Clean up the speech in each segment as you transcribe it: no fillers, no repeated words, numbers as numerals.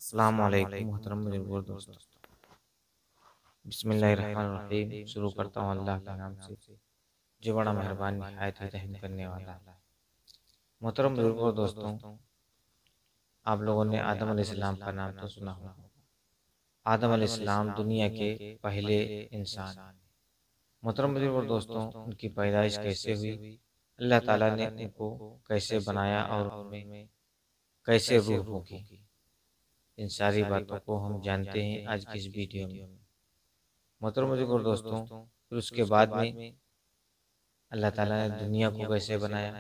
السلام علیکم محترم بزرگوں دوستوں، بسم اللہ الرحمن الرحیم۔ شروع کرتا ہوں اللہ کے نام سے جو بڑا مہربان نہایت ہی رحم کرنے والا ہے۔ محترم بزرگوں دوستوں، آپ لوگوں نے آدم علیہ السلام کا نام تو سنا ہوگا۔ آدم علیہ السلام دنیا کے پہلے انسان۔ محترم بزرگوں دوستوں، ان کی پیدائش کیسے ہوئی، اللہ تعالیٰ نے ان کو کیسے بنایا اور ان میں کیسے روح ہوگی، ان ساری باتوں کو ہم جانتے ہیں آج کی اس ویڈیو میں۔ محترم بزرگوں دوستوں، پھر اس کے بعد میں اللہ تعالیٰ نے دنیا کو کیسے بنایا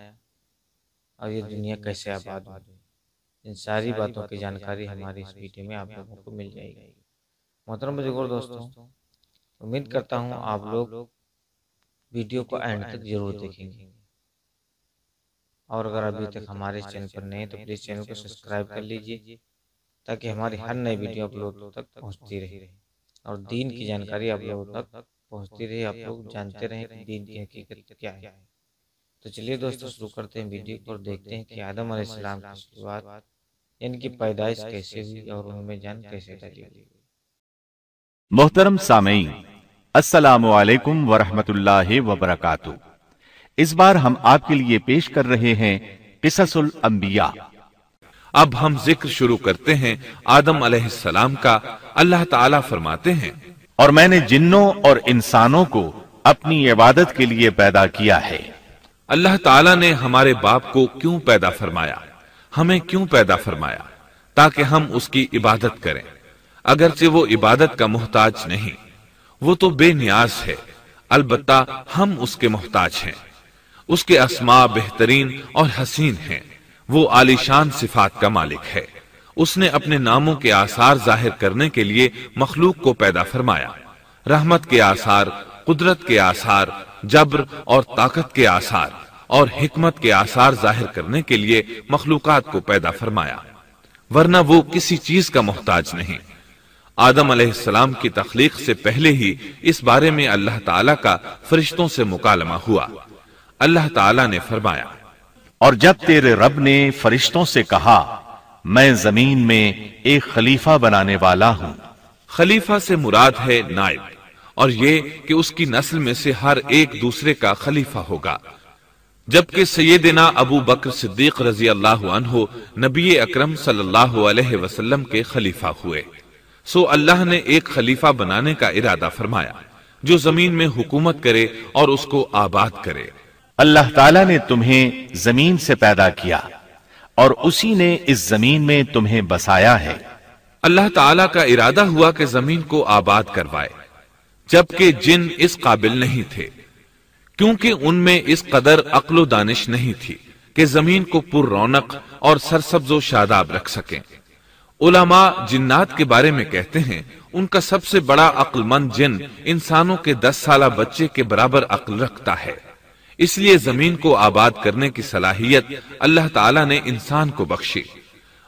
اور یہ دنیا کیسے آباد ہوئی، ان ساری باتوں کی جانکاری ہماری اس ویڈیو میں آپ لوگوں کو مل جائے گی۔ محترم بزرگوں دوستوں، امید کرتا ہوں آپ لوگ ویڈیو کو اینڈ تک ضرور دیکھیں گے، اور اگر ابھی تک ہمارے چینل پر نئے تو پلیز چینل کو سبسکرائب کر لیجیے تاکہ ہماری ہر نئی ویڈیو آپ لوگوں تک پہنچتی رہے اور دین کی جانکاری آپ لوگوں تک پہنچتی رہے، آپ لوگ جانتے رہیں کہ دین کی حقیقت کیا ہے۔ تو چلیے دوستو، شروع کرتے ہیں ویڈیو کو اور دیکھتے ہیں کہ آدم علیہ السلام کی شروعات یعنی کہ پیدائش کیسے ہوئی اور ان میں جان کیسے ڈلی ہوئی۔ محترم سامعین، السلام علیکم ورحمۃ اللہ وبرکاتہ۔ اس بار ہم آپ کے لیے پیش کر رہے ہیں قصص الانبیاء۔ اب ہم ذکر شروع کرتے ہیں آدم علیہ السلام کا۔ اللہ تعالیٰ فرماتے ہیں، اور میں نے جنوں اور انسانوں کو اپنی عبادت کے لیے پیدا کیا ہے۔ اللہ تعالیٰ نے ہمارے باپ کو کیوں پیدا فرمایا، ہمیں کیوں پیدا فرمایا؟ تاکہ ہم اس کی عبادت کریں، اگرچہ وہ عبادت کا محتاج نہیں، وہ تو بے نیاز ہے، البتہ ہم اس کے محتاج ہیں۔ اس کے اسماء بہترین اور حسین ہیں، وہ عالیشان صفات کا مالک ہے۔ اس نے اپنے ناموں کے آثار ظاہر کرنے کے لیے مخلوق کو پیدا فرمایا، رحمت کے آثار، قدرت کے آثار، جبر اور طاقت کے آثار اور حکمت کے آثار ظاہر کرنے کے لیے مخلوقات کو پیدا فرمایا، ورنہ وہ کسی چیز کا محتاج نہیں۔ آدم علیہ السلام کی تخلیق سے پہلے ہی اس بارے میں اللہ تعالیٰ کا فرشتوں سے مکالمہ ہوا۔ اللہ تعالیٰ نے فرمایا، اور جب تیرے رب نے فرشتوں سے کہا میں زمین میں ایک خلیفہ بنانے والا ہوں۔ خلیفہ سے مراد ہے نائب، اور یہ کہ اس کی نسل میں سے ہر ایک دوسرے کا خلیفہ ہوگا۔ جبکہ سیدنا ابو بکر صدیق رضی اللہ عنہ نبی اکرم صلی اللہ علیہ وسلم کے خلیفہ ہوئے، سو اللہ نے ایک خلیفہ بنانے کا ارادہ فرمایا جو زمین میں حکومت کرے اور اس کو آباد کرے۔ اللہ تعالیٰ نے تمہیں زمین سے پیدا کیا اور اسی نے اس زمین میں تمہیں بسایا ہے۔ اللہ تعالیٰ کا ارادہ ہوا کہ زمین کو آباد کروائے، جبکہ جن اس قابل نہیں تھے، کیونکہ ان میں اس قدر عقل و دانش نہیں تھی کہ زمین کو پر رونق اور سرسبز و شاداب رکھ سکیں۔ علماء جنات کے بارے میں کہتے ہیں ان کا سب سے بڑا عقل مند جن انسانوں کے 10 سالہ بچے کے برابر عقل رکھتا ہے، اس لیے زمین کو آباد کرنے کی صلاحیت اللہ تعالیٰ نے انسان کو بخشی۔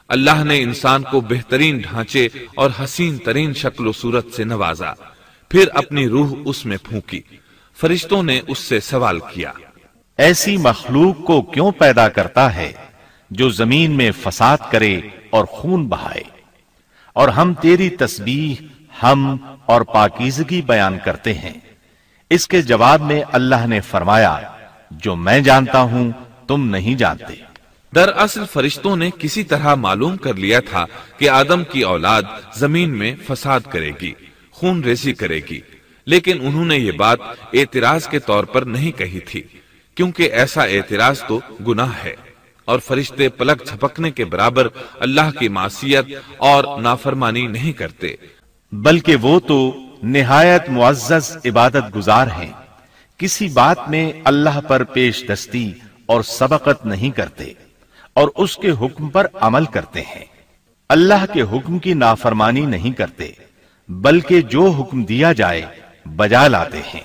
اللہ نے انسان کو بہترین ڈھانچے اور حسین ترین شکل و صورت سے نوازا، پھر اپنی روح اس میں پھونکی۔ فرشتوں نے اس سے سوال کیا، ایسی مخلوق کو کیوں پیدا کرتا ہے جو زمین میں فساد کرے اور خون بہائے؟ اور ہم تیری تسبیح، حمد اور پاکیزگی بیان کرتے ہیں۔ اس کے جواب میں اللہ نے فرمایا، جو میں جانتا ہوں تم نہیں جانتے۔ دراصل فرشتوں نے کسی طرح معلوم کر لیا تھا کہ آدم کی اولاد زمین میں فساد کرے گی، خون ریزی کرے گی، لیکن انہوں نے یہ بات اعتراض کے طور پر نہیں کہی تھی، کیونکہ ایسا اعتراض تو گناہ ہے، اور فرشتے پلک جھپکنے کے برابر اللہ کی معصیت اور نافرمانی نہیں کرتے، بلکہ وہ تو نہایت معزز عبادت گزار ہیں، کسی بات میں اللہ پر پیش دستی اور سبقت نہیں کرتے اور اس کے حکم پر عمل کرتے ہیں۔ اللہ کے حکم کی نافرمانی نہیں کرتے، بلکہ جو حکم دیا جائے بجا لاتے ہیں۔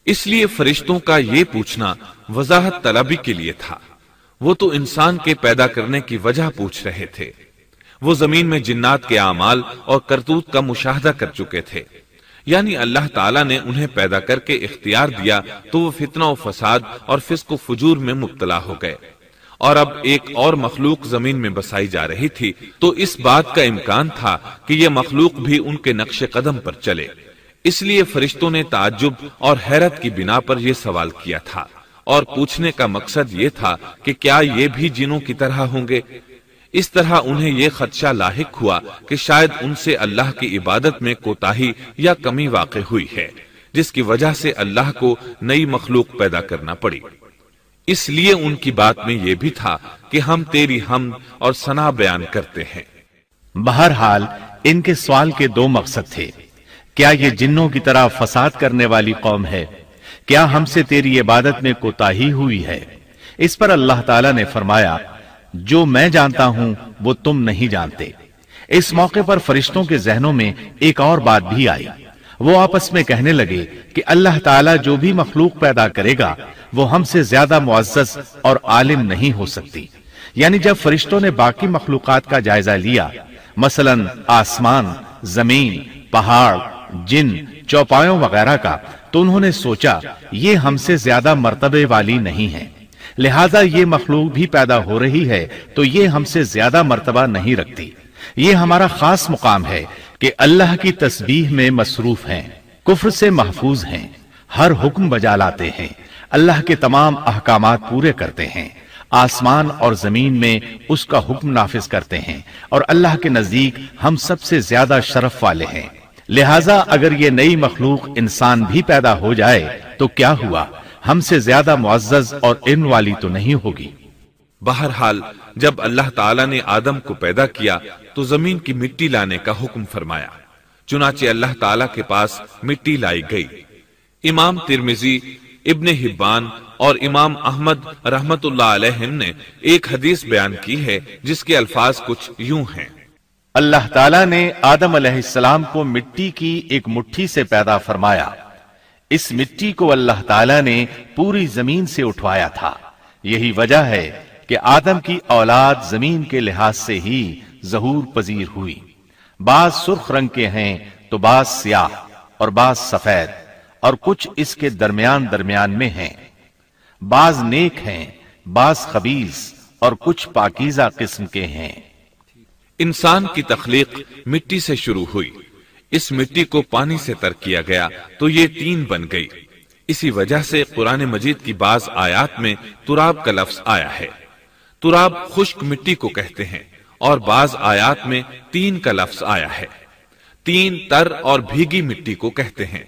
اس لیے فرشتوں کا یہ پوچھنا وضاحت طلبی کے لیے تھا، وہ تو انسان کے پیدا کرنے کی وجہ پوچھ رہے تھے۔ وہ زمین میں جنات کے اعمال اور کرتوت کا مشاہدہ کر چکے تھے، یعنی اللہ تعالیٰ نے انہیں پیدا کر کے اختیار دیا تو وہ فتنہ و فساد اور فسق و فجور میں مبتلا ہو گئے، اور اب ایک اور مخلوق زمین میں بسائی جا رہی تھی، تو اس بات کا امکان تھا کہ یہ مخلوق بھی ان کے نقش قدم پر چلے۔ اس لیے فرشتوں نے تعجب اور حیرت کی بنا پر یہ سوال کیا تھا، اور پوچھنے کا مقصد یہ تھا کہ کیا یہ بھی جنوں کی طرح ہوں گے؟ اس طرح انہیں یہ خدشہ لاحق ہوا کہ شاید ان سے اللہ کی عبادت میں کوتاہی یا کمی واقع ہوئی ہے، جس کی وجہ سے اللہ کو نئی مخلوق پیدا کرنا پڑی۔ اس لیے ان کی بات میں یہ بھی تھا کہ ہم تیری حمد اور ثنا بیان کرتے ہیں۔ بہرحال ان کے سوال کے دو مقصد تھے۔ کیا یہ جنوں کی طرح فساد کرنے والی قوم ہے؟ کیا ہم سے تیری عبادت میں کوتاہی ہوئی ہے؟ اس پر اللہ تعالیٰ نے فرمایا، جو میں جانتا ہوں وہ تم نہیں جانتے۔ اس موقع پر فرشتوں کے ذہنوں میں ایک اور بات بھی آئی۔ وہ آپس میں کہنے لگے کہ اللہ تعالیٰ جو بھی مخلوق پیدا کرے گا وہ ہم سے زیادہ معزز اور عالم نہیں ہو سکتی۔ یعنی جب فرشتوں نے باقی مخلوقات کا جائزہ لیا، مثلا آسمان، زمین، پہاڑ، جن، چوپایوں وغیرہ کا، تو انہوں نے سوچا یہ ہم سے زیادہ مرتبے والی نہیں ہے، لہذا یہ مخلوق بھی پیدا ہو رہی ہے تو یہ ہم سے زیادہ مرتبہ نہیں رکھتی۔ یہ ہمارا خاص مقام ہے کہ اللہ کی تسبیح میں مصروف ہیں، کفر سے محفوظ ہیں، ہر حکم بجا لاتے ہیں، اللہ کے تمام احکامات پورے کرتے ہیں، آسمان اور زمین میں اس کا حکم نافذ کرتے ہیں، اور اللہ کے نزدیک ہم سب سے زیادہ شرف والے ہیں۔ لہذا اگر یہ نئی مخلوق انسان بھی پیدا ہو جائے تو کیا ہوا، ہم سے زیادہ معزز اور علم والی تو نہیں ہوگی۔ بہرحال جب اللہ تعالیٰ نے آدم کو پیدا کیا تو زمین کی مٹی لانے کا حکم فرمایا، چنانچہ اللہ تعالیٰ کے پاس مٹی لائی گئی۔ امام ترمذی، ابن حبان اور امام احمد رحمت اللہ علیہ نے ایک حدیث بیان کی ہے جس کے الفاظ کچھ یوں ہیں۔ اللہ تعالیٰ نے آدم علیہ السلام کو مٹی کی ایک مٹھی سے پیدا فرمایا۔ اس مٹی کو اللہ تعالیٰ نے پوری زمین سے اٹھوایا تھا۔ یہی وجہ ہے کہ آدم کی اولاد زمین کے لحاظ سے ہی ظہور پذیر ہوئی۔ بعض سرخ رنگ کے ہیں تو بعض سیاہ اور بعض سفید، اور کچھ اس کے درمیان میں ہیں۔ بعض نیک ہیں، بعض خبیث، اور کچھ پاکیزہ قسم کے ہیں۔ انسان کی تخلیق مٹی سے شروع ہوئی، اس مٹی کو پانی سے تر کیا گیا تو یہ تین بن گئی۔ اسی وجہ سے قرآن مجید کی بعض آیات میں تراب کا لفظ آیا ہے۔ تراب خشک مٹی کو کہتے ہیں، اور بعض آیات میں تین کا لفظ آیا ہے۔ تین تر اور بھیگی مٹی کو کہتے ہیں۔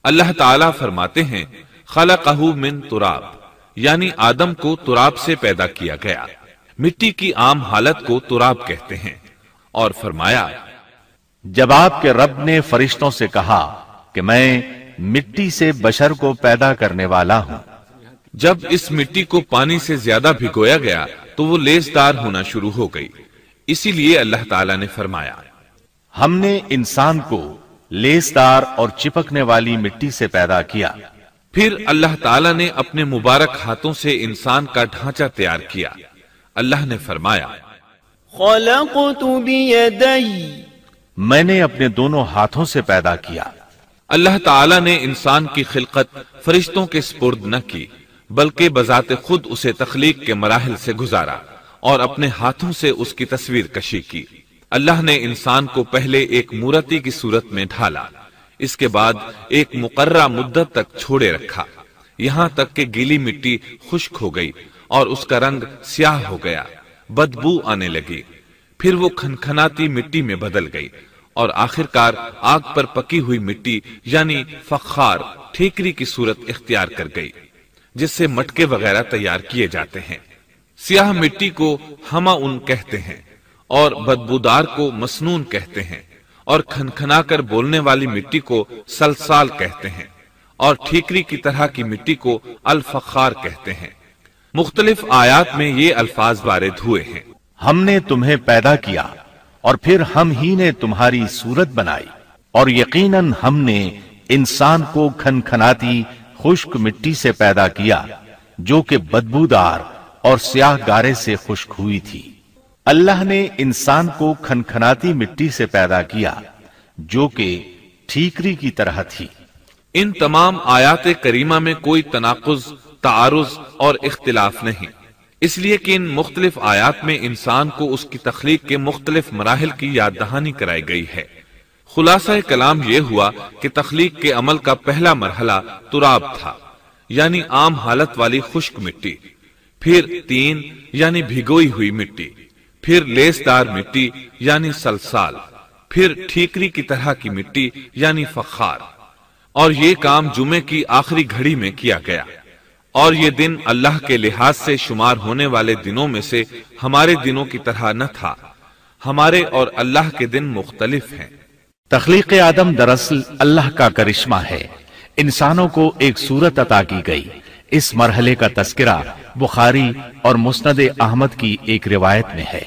اللہ تعالیٰ فرماتے ہیں، خلقہ من تراب، یعنی آدم کو تراب سے پیدا کیا گیا۔ مٹی کی عام حالت کو تراب کہتے ہیں، اور فرمایا، جب آپ کے رب نے فرشتوں سے کہا کہ میں مٹی سے بشر کو پیدا کرنے والا ہوں، جب اس مٹی کو پانی سے زیادہ بھگویا گیا تو وہ لیسدار ہونا شروع ہو گئی۔ اسی لیے اللہ تعالیٰ نے فرمایا، ہم نے انسان کو لیسدار اور چپکنے والی مٹی سے پیدا کیا۔ پھر اللہ تعالیٰ نے اپنے مبارک ہاتھوں سے انسان کا ڈھانچہ تیار کیا۔ اللہ نے فرمایا، خلقت بیدی، میں نے اپنے دونوں ہاتھوں سے پیدا کیا۔ اللہ تعالیٰ نے انسان کی خلقت فرشتوں کے سپرد نہ کی، بلکہ بذات خود اسے تخلیق کے مراحل سے گزارا اور اپنے ہاتھوں سے اس کی تصویر کشی کی۔ اللہ نے انسان کو پہلے ایک مورتی کی صورت میں ڈھالا، اس کے بعد ایک مقررہ مدت تک چھوڑے رکھا، یہاں تک کہ گیلی مٹی خشک ہو گئی اور اس کا رنگ سیاہ ہو گیا، بدبو آنے لگی، پھر وہ کھنکھناتی مٹی میں بدل گئی، اور آخرکار آگ پر پکی ہوئی مٹی یعنی فخار ٹھیکری کی صورت اختیار کر گئی، جس سے مٹکے وغیرہ تیار کیے جاتے ہیں۔ سیاہ مٹی کو ہما ان کہتے ہیں، اور بدبودار کو مسنون کہتے ہیں، اور کھنکھنا کر بولنے والی مٹی کو سلسال کہتے ہیں، اور ٹھیکری کی طرح کی مٹی کو الفخار کہتے ہیں۔ مختلف آیات میں یہ الفاظ وارد ہوئے ہیں۔ ہم نے تمہیں پیدا کیا اور پھر ہم ہی نے تمہاری صورت بنائی، اور یقیناً ہم نے انسان کو کھنکھناتی خشک مٹی سے پیدا کیا جو کہ بدبودار اور سیاہ گارے سے خشک ہوئی تھی۔ اللہ نے انسان کو کھنکھناتی مٹی سے پیدا کیا جو کہ ٹھیکری کی طرح تھی۔ ان تمام آیات کریمہ میں کوئی تناقض، تعارض اور اختلاف نہیں، اس لیے کہ ان مختلف آیات میں انسان کو اس کی تخلیق کے مختلف مراحل کی یاد دہانی کرائی گئی ہے۔ خلاصہ کلام یہ ہوا کہ تخلیق کے عمل کا پہلا مرحلہ تراب تھا، یعنی عام حالت والی خشک مٹی، پھر تین یعنی بھگوئی ہوئی مٹی، پھر لیسدار مٹی یعنی سلسال، پھر ٹھیکری کی طرح کی مٹی یعنی فخار، اور یہ کام جمعے کی آخری گھڑی میں کیا گیا۔ اور یہ دن اللہ کے لحاظ سے شمار ہونے والے دنوں میں سے ہمارے دنوں کی طرح نہ تھا، ہمارے اور اللہ کے دن مختلف ہیں۔ تخلیق آدم دراصل اللہ کا کرشمہ ہے، انسانوں کو ایک صورت عطا کی گئی۔ اس مرحلے کا تذکرہ بخاری اور مسند احمد کی ایک روایت میں ہے۔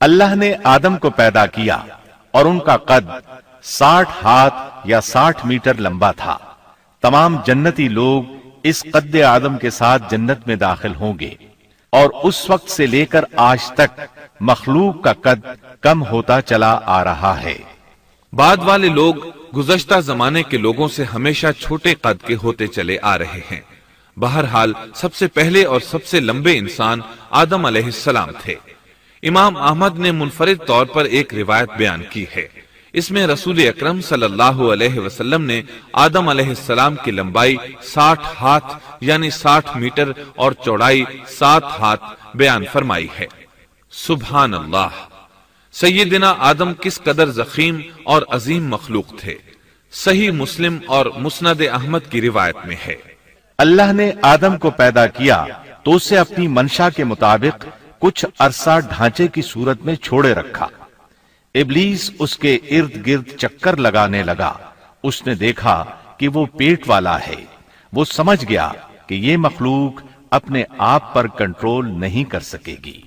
اللہ نے آدم کو پیدا کیا اور ان کا قد 60 ہاتھ یا 60 میٹر لمبا تھا۔ تمام جنتی لوگ اس قد آدم کے ساتھ جنت میں داخل ہوں گے، اور اس وقت سے لے کر آج تک مخلوق کا قد کم ہوتا چلا آ رہا ہے۔ بعد والے لوگ گزشتہ زمانے کے لوگوں سے ہمیشہ چھوٹے قد کے ہوتے چلے آ رہے ہیں۔ بہرحال سب سے پہلے اور سب سے لمبے انسان آدم علیہ السلام تھے۔ امام احمد نے منفرد طور پر ایک روایت بیان کی ہے۔ اس میں رسول اکرم صلی اللہ علیہ وسلم نے آدم علیہ السلام کی لمبائی 60 ہاتھ یعنی 60 میٹر اور چوڑائی 7 ہاتھ بیان فرمائی ہے۔ سبحان اللہ! سیدنا آدم کس قدر ضخیم اور عظیم مخلوق تھے۔ صحیح مسلم اور مسند احمد کی روایت میں ہے، اللہ نے آدم کو پیدا کیا تو اسے اپنی منشا کے مطابق کچھ عرصہ ڈھانچے کی صورت میں چھوڑے رکھا۔ ابلیس اس کے ارد گرد چکر لگانے لگا۔ اس نے دیکھا کہ وہ پیٹ والا ہے۔ وہ سمجھ گیا کہ یہ مخلوق اپنے آپ پر کنٹرول نہیں کر سکے گی۔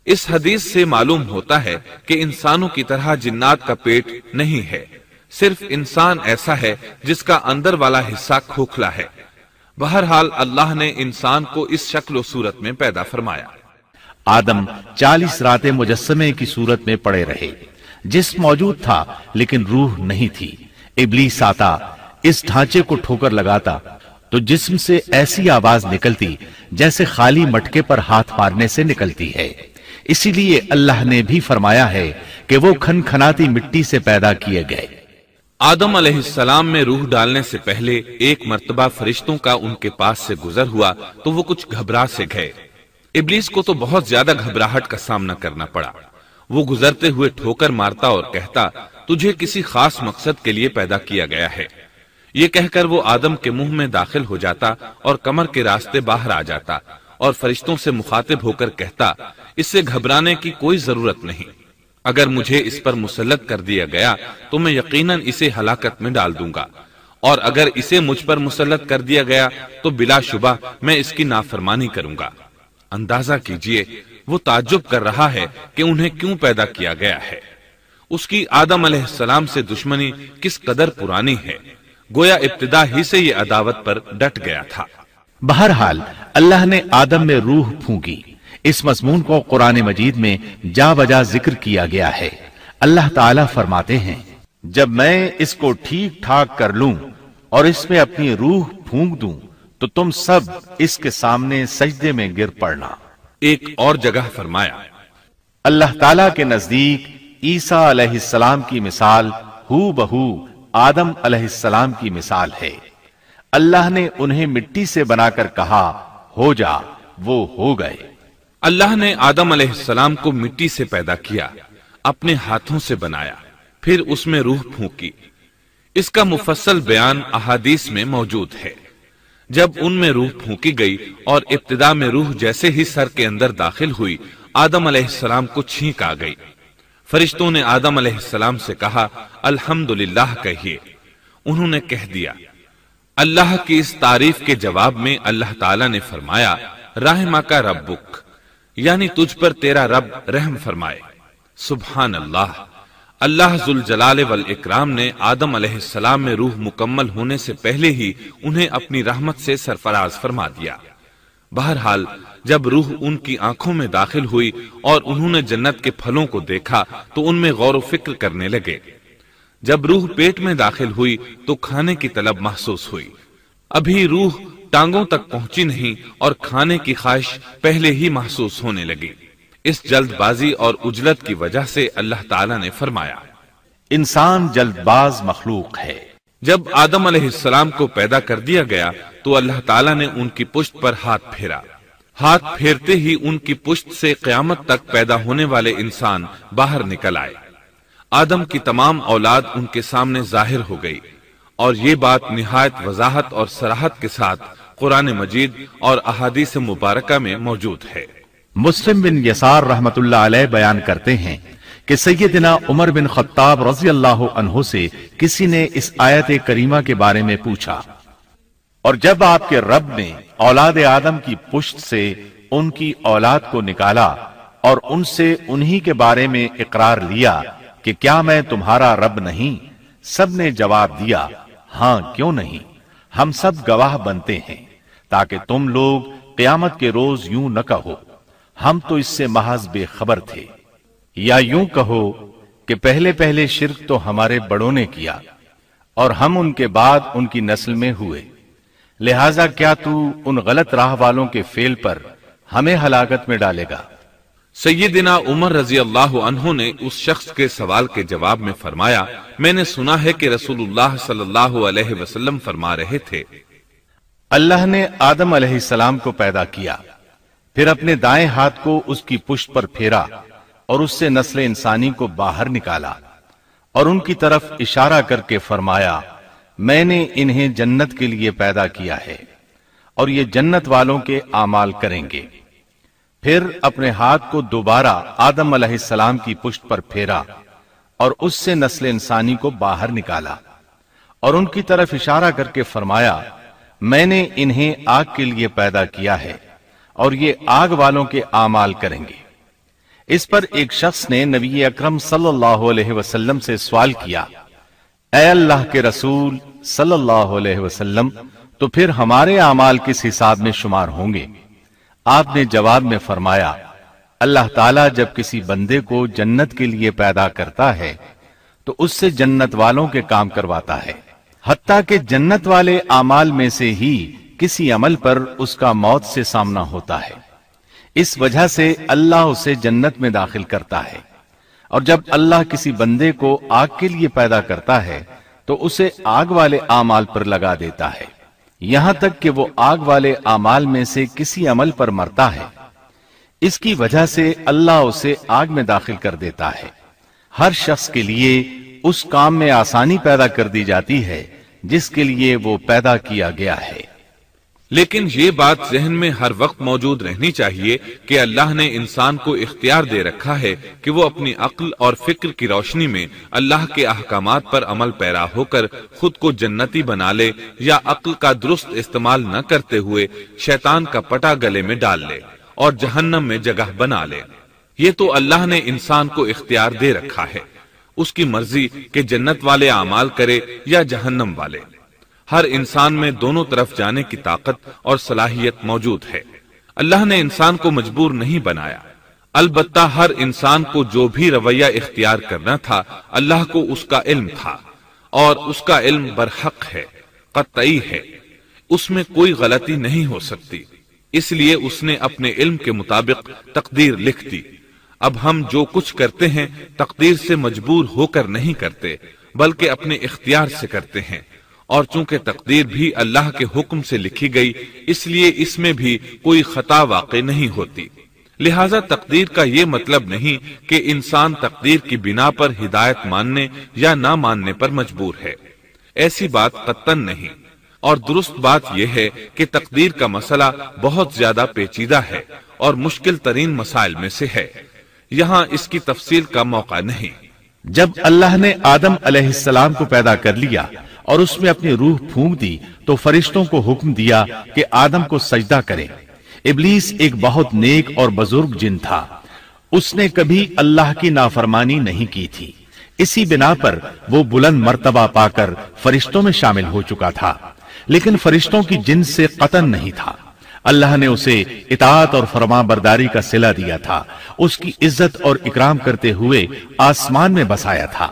اس حدیث سے معلوم ہوتا ہے کہ انسانوں کی طرح جنات کا پیٹ نہیں ہے، صرف انسان ایسا ہے جس کا اندر والا حصہ کھوکھلا ہے۔ بہرحال اللہ نے انسان کو اس شکل و صورت میں پیدا فرمایا۔ آدم 40 راتیں مجسمے کی صورت میں پڑے رہے۔ جسم موجود تھا لیکن روح نہیں تھی۔ ابلیس آتا، اس ڈھانچے کو ٹھوکر لگاتا تو جسم سے ایسی آواز نکلتی جیسے خالی مٹکے پر ہاتھ مارنے سے نکلتی ہے۔ اسی لیے اللہ نے بھی فرمایا ہے کہ وہ کھنکھناتی مٹی سے پیدا کیے گئے۔ آدم علیہ السلام میں روح ڈالنے سے پہلے ایک مرتبہ فرشتوں کا ان کے پاس سے گزر ہوا تو وہ کچھ گھبرا سے گئے۔ ابلیس کو تو بہت زیادہ گھبراہٹ کا سامنا کرنا پڑا۔ وہ گزرتے ہوئے ٹھوکر مارتا اور کہتا، تجھے کسی خاص مقصد کے لیے پیدا کیا گیا ہے۔ یہ کہہ کر وہ آدم کے منہ میں داخل ہو جاتا اور کمر کے راستے باہر آ جاتا اور فرشتوں سے مخاطب ہو کر کہتا، اس سے گھبرانے کی کوئی ضرورت نہیں۔ اگر مجھے اس پر مسلط کر دیا گیا تو میں یقیناً اسے ہلاکت میں ڈال دوں گا، اور اگر اسے مجھ پر مسلط کر دیا گیا تو بلا شبہ میں اس کی نافرمانی کروں گا۔ اندازہ کیجئے وہ تعجب کر رہا ہے کہ انہیں کیوں پیدا کیا گیا ہے۔ اس کی آدم علیہ السلام سے دشمنی کس قدر پرانی ہے، گویا ابتدا ہی سے یہ عداوت پر ڈٹ گیا تھا۔ بہرحال اللہ نے آدم میں روح پھونکی۔ اس مضمون کو قرآن مجید میں جا بجا ذکر کیا گیا ہے۔ اللہ تعالیٰ فرماتے ہیں، جب میں اس کو ٹھیک ٹھاک کر لوں اور اس میں اپنی روح پھونک دوں تو تم سب اس کے سامنے سجدے میں گر پڑنا۔ ایک اور جگہ فرمایا، اللہ تعالیٰ کے نزدیک عیسیٰ علیہ السلام کی مثال ہو بہو آدم علیہ السلام کی مثال ہے۔ اللہ نے انہیں مٹی سے بنا کر کہا، ہو جا، وہ ہو گئے۔ اللہ نے آدم علیہ السلام کو مٹی سے پیدا کیا، اپنے ہاتھوں سے بنایا، پھر اس میں روح پھونکی۔ اس کا مفصل بیان احادیث میں موجود ہے۔ جب ان میں روح پھونکی گئی اور ابتدا میں روح جیسے ہی سر کے اندر داخل ہوئی، آدم علیہ السلام کو چھینک آ گئی۔ فرشتوں نے آدم علیہ السلام سے کہا، الحمدللہ کہیے۔ انہوں نے کہہ دیا۔ اللہ کی اس تعریف کے جواب میں اللہ تعالیٰ نے فرمایا، رحمک ربک، یعنی تجھ پر تیرا رب رحم فرمائے۔ سبحان اللہ! اللہ ذوالجلال والاکرام نے آدم علیہ السلام میں روح مکمل ہونے سے پہلے ہی انہیں اپنی رحمت سے سرفراز فرما دیا۔ بہرحال جب روح ان کی آنکھوں میں داخل ہوئی اور انہوں نے جنت کے پھلوں کو دیکھا تو ان میں غور و فکر کرنے لگے۔ جب روح پیٹ میں داخل ہوئی تو کھانے کی طلب محسوس ہوئی۔ ابھی روح ٹانگوں تک پہنچی نہیں اور کھانے کی خواہش پہلے ہی محسوس ہونے لگی۔ اس جلد بازی اور عجلت کی وجہ سے اللہ تعالیٰ نے فرمایا، انسان جلد باز مخلوق ہے۔ جب آدم علیہ السلام کو پیدا کر دیا گیا تو اللہ تعالیٰ نے ان کی پشت پر ہاتھ پھیرا۔ ہاتھ پھیرتے ہی ان کی پشت سے قیامت تک پیدا ہونے والے انسان باہر نکل آئے۔ آدم کی تمام اولاد ان کے سامنے ظاہر ہو گئی، اور یہ بات نہایت وضاحت اور صراحت کے ساتھ قرآن مجید اور احادیث مبارکہ میں موجود ہے۔ مسلم بن یسار رحمت اللہ علیہ بیان کرتے ہیں کہ سیدنا عمر بن خطاب رضی اللہ عنہ سے کسی نے اس آیت کریمہ کے بارے میں پوچھا، اور جب آپ کے رب نے اولاد آدم کی پشت سے ان کی اولاد کو نکالا اور ان سے انہی کے بارے میں اقرار لیا کہ کیا میں تمہارا رب نہیں، سب نے جواب دیا، ہاں کیوں نہیں، ہم سب گواہ بنتے ہیں، تاکہ تم لوگ قیامت کے روز یوں نہ کہو ہم تو اس سے محض بے خبر تھے، یا یوں کہو کہ پہلے پہلے شرک تو ہمارے بڑوں نے کیا اور ہم ان کے بعد ان کی نسل میں ہوئے، لہذا کیا تو ان غلط راہ والوں کے فعل پر ہمیں ہلاکت میں ڈالے گا؟ سیدنا عمر رضی اللہ عنہ نے اس شخص کے سوال کے جواب میں فرمایا، میں نے سنا ہے کہ رسول اللہ صلی اللہ علیہ وسلم فرما رہے تھے، اللہ نے آدم علیہ السلام کو پیدا کیا، پھر اپنے دائیں ہاتھ کو اس کی پشت پر پھیرا اور اس سے نسل انسانی کو باہر نکالا، اور ان کی طرف اشارہ کر کے فرمایا، میں نے انہیں جنت کے لیے پیدا کیا ہے اور یہ جنت والوں کے اعمال کریں گے۔ پھر اپنے ہاتھ کو دوبارہ آدم علیہ السلام کی پشت پر پھیرا اور اس سے نسل انسانی کو باہر نکالا، اور ان کی طرف اشارہ کر کے فرمایا، میں نے انہیں آگ کے لیے پیدا کیا ہے اور یہ آگ والوں کے اعمال کریں گے۔ اس پر ایک شخص نے نبی اکرم صلی اللہ علیہ وسلم سے سوال کیا، اے اللہ کے رسول صلی اللہ علیہ وسلم، تو پھر ہمارے اعمال کس حساب میں شمار ہوں گے؟ آپ نے جواب میں فرمایا، اللہ تعالیٰ جب کسی بندے کو جنت کے لیے پیدا کرتا ہے تو اس سے جنت والوں کے کام کرواتا ہے، حتیٰ کہ جنت والے اعمال میں سے ہی کسی عمل پر اس کا موت سے سامنا ہوتا ہے، اس وجہ سے اللہ اسے جنت میں داخل کرتا ہے، اور جب اللہ کسی بندے کو آگ کے لیے پیدا کرتا ہے تو اسے آگ والے اعمال پر لگا دیتا ہے، یہاں تک کہ وہ آگ والے اعمال میں سے کسی عمل پر مرتا ہے، اس کی وجہ سے اللہ اسے آگ میں داخل کر دیتا ہے۔ ہر شخص کے لیے اس کام میں آسانی پیدا کر دی جاتی ہے جس کے لیے وہ پیدا کیا گیا ہے۔ لیکن یہ بات ذہن میں ہر وقت موجود رہنی چاہیے کہ اللہ نے انسان کو اختیار دے رکھا ہے کہ وہ اپنی عقل اور فکر کی روشنی میں اللہ کے احکامات پر عمل پیرا ہو کر خود کو جنتی بنا لے، یا عقل کا درست استعمال نہ کرتے ہوئے شیطان کا پٹا گلے میں ڈال لے اور جہنم میں جگہ بنا لے۔ یہ تو اللہ نے انسان کو اختیار دے رکھا ہے، اس کی مرضی کہ جنت والے اعمال کرے یا جہنم والے۔ ہر انسان میں دونوں طرف جانے کی طاقت اور صلاحیت موجود ہے۔ اللہ نے انسان کو مجبور نہیں بنایا، البتہ ہر انسان کو جو بھی رویہ اختیار کرنا تھا اللہ کو اس کا علم تھا، اور اس کا علم برحق ہے، قطعی ہے، اس میں کوئی غلطی نہیں ہو سکتی، اس لیے اس نے اپنے علم کے مطابق تقدیر لکھ دی۔ اب ہم جو کچھ کرتے ہیں تقدیر سے مجبور ہو کر نہیں کرتے، بلکہ اپنے اختیار سے کرتے ہیں، اور چونکہ تقدیر بھی اللہ کے حکم سے لکھی گئی اس لیے اس میں بھی کوئی خطا واقع نہیں ہوتی۔ لہذا تقدیر کا یہ مطلب نہیں کہ انسان تقدیر کی بنا پر ہدایت ماننے یا نہ ماننے پر مجبور ہے، ایسی بات قطعاً نہیں۔ اور درست بات یہ ہے کہ تقدیر کا مسئلہ بہت زیادہ پیچیدہ ہے اور مشکل ترین مسائل میں سے ہے، یہاں اس کی تفصیل کا موقع نہیں۔ جب اللہ نے آدم علیہ السلام کو پیدا کر لیا اور اس میں اپنی روح پھونک دی تو فرشتوں کو حکم دیا کہ آدم کو سجدہ کریں۔ ابلیس ایک بہت نیک اور بزرگ جن تھا، اس نے کبھی اللہ کی نافرمانی نہیں کی تھی، اسی بنا پر وہ بلند مرتبہ پا کر فرشتوں میں شامل ہو چکا تھا، لیکن فرشتوں کی جنس سے قطعاً نہیں تھا۔ اللہ نے اسے اطاعت اور فرما برداری کا صلہ دیا تھا، اس کی عزت اور اکرام کرتے ہوئے آسمان میں بسایا تھا،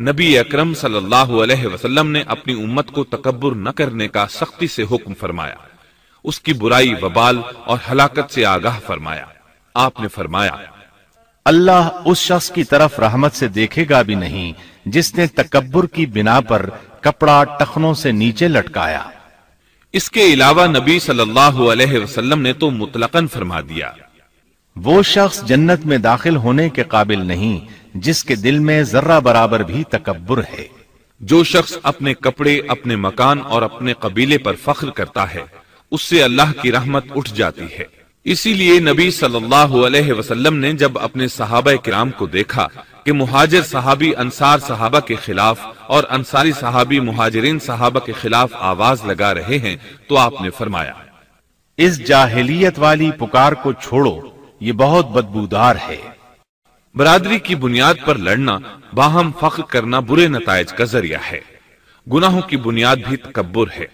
نبی اکرم صلی اللہ علیہ وسلم نے اپنی امت کو تکبر نہ کرنے کا سختی سے حکم فرمایا، اس کی برائی، وبال اور ہلاکت سے آگاہ فرمایا۔ آپ نے فرمایا، اللہ اس شخص کی طرف رحمت سے دیکھے گا بھی نہیں جس نے تکبر کی بنا پر کپڑا ٹخنوں سے نیچے لٹکایا۔ اس کے علاوہ نبی صلی اللہ علیہ وسلم نے تو مطلقاً فرما دیا، وہ شخص جنت میں داخل ہونے کے قابل نہیں جس کے دل میں ذرہ برابر بھی تکبر ہے۔ جو شخص اپنے کپڑے، اپنے مکان اور اپنے قبیلے پر فخر کرتا ہے، اس سے اللہ کی رحمت اٹھ جاتی ہے۔ اسی لیے نبی صلی اللہ علیہ وسلم نے جب اپنے صحابہ کرام کو دیکھا کہ مہاجر صحابی انصار صحابہ کے خلاف اور انصاری صحابی مہاجرین صحابہ کے خلاف آواز لگا رہے ہیں، تو آپ نے فرمایا، اس جاہلیت والی پکار کو چھوڑو، یہ بہت بدبودار ہے۔ برادری کی بنیاد پر لڑنا، باہم فخر کرنا برے نتائج کا ذریعہ ہے۔ گناہوں کی بنیاد بھی تکبر ہے۔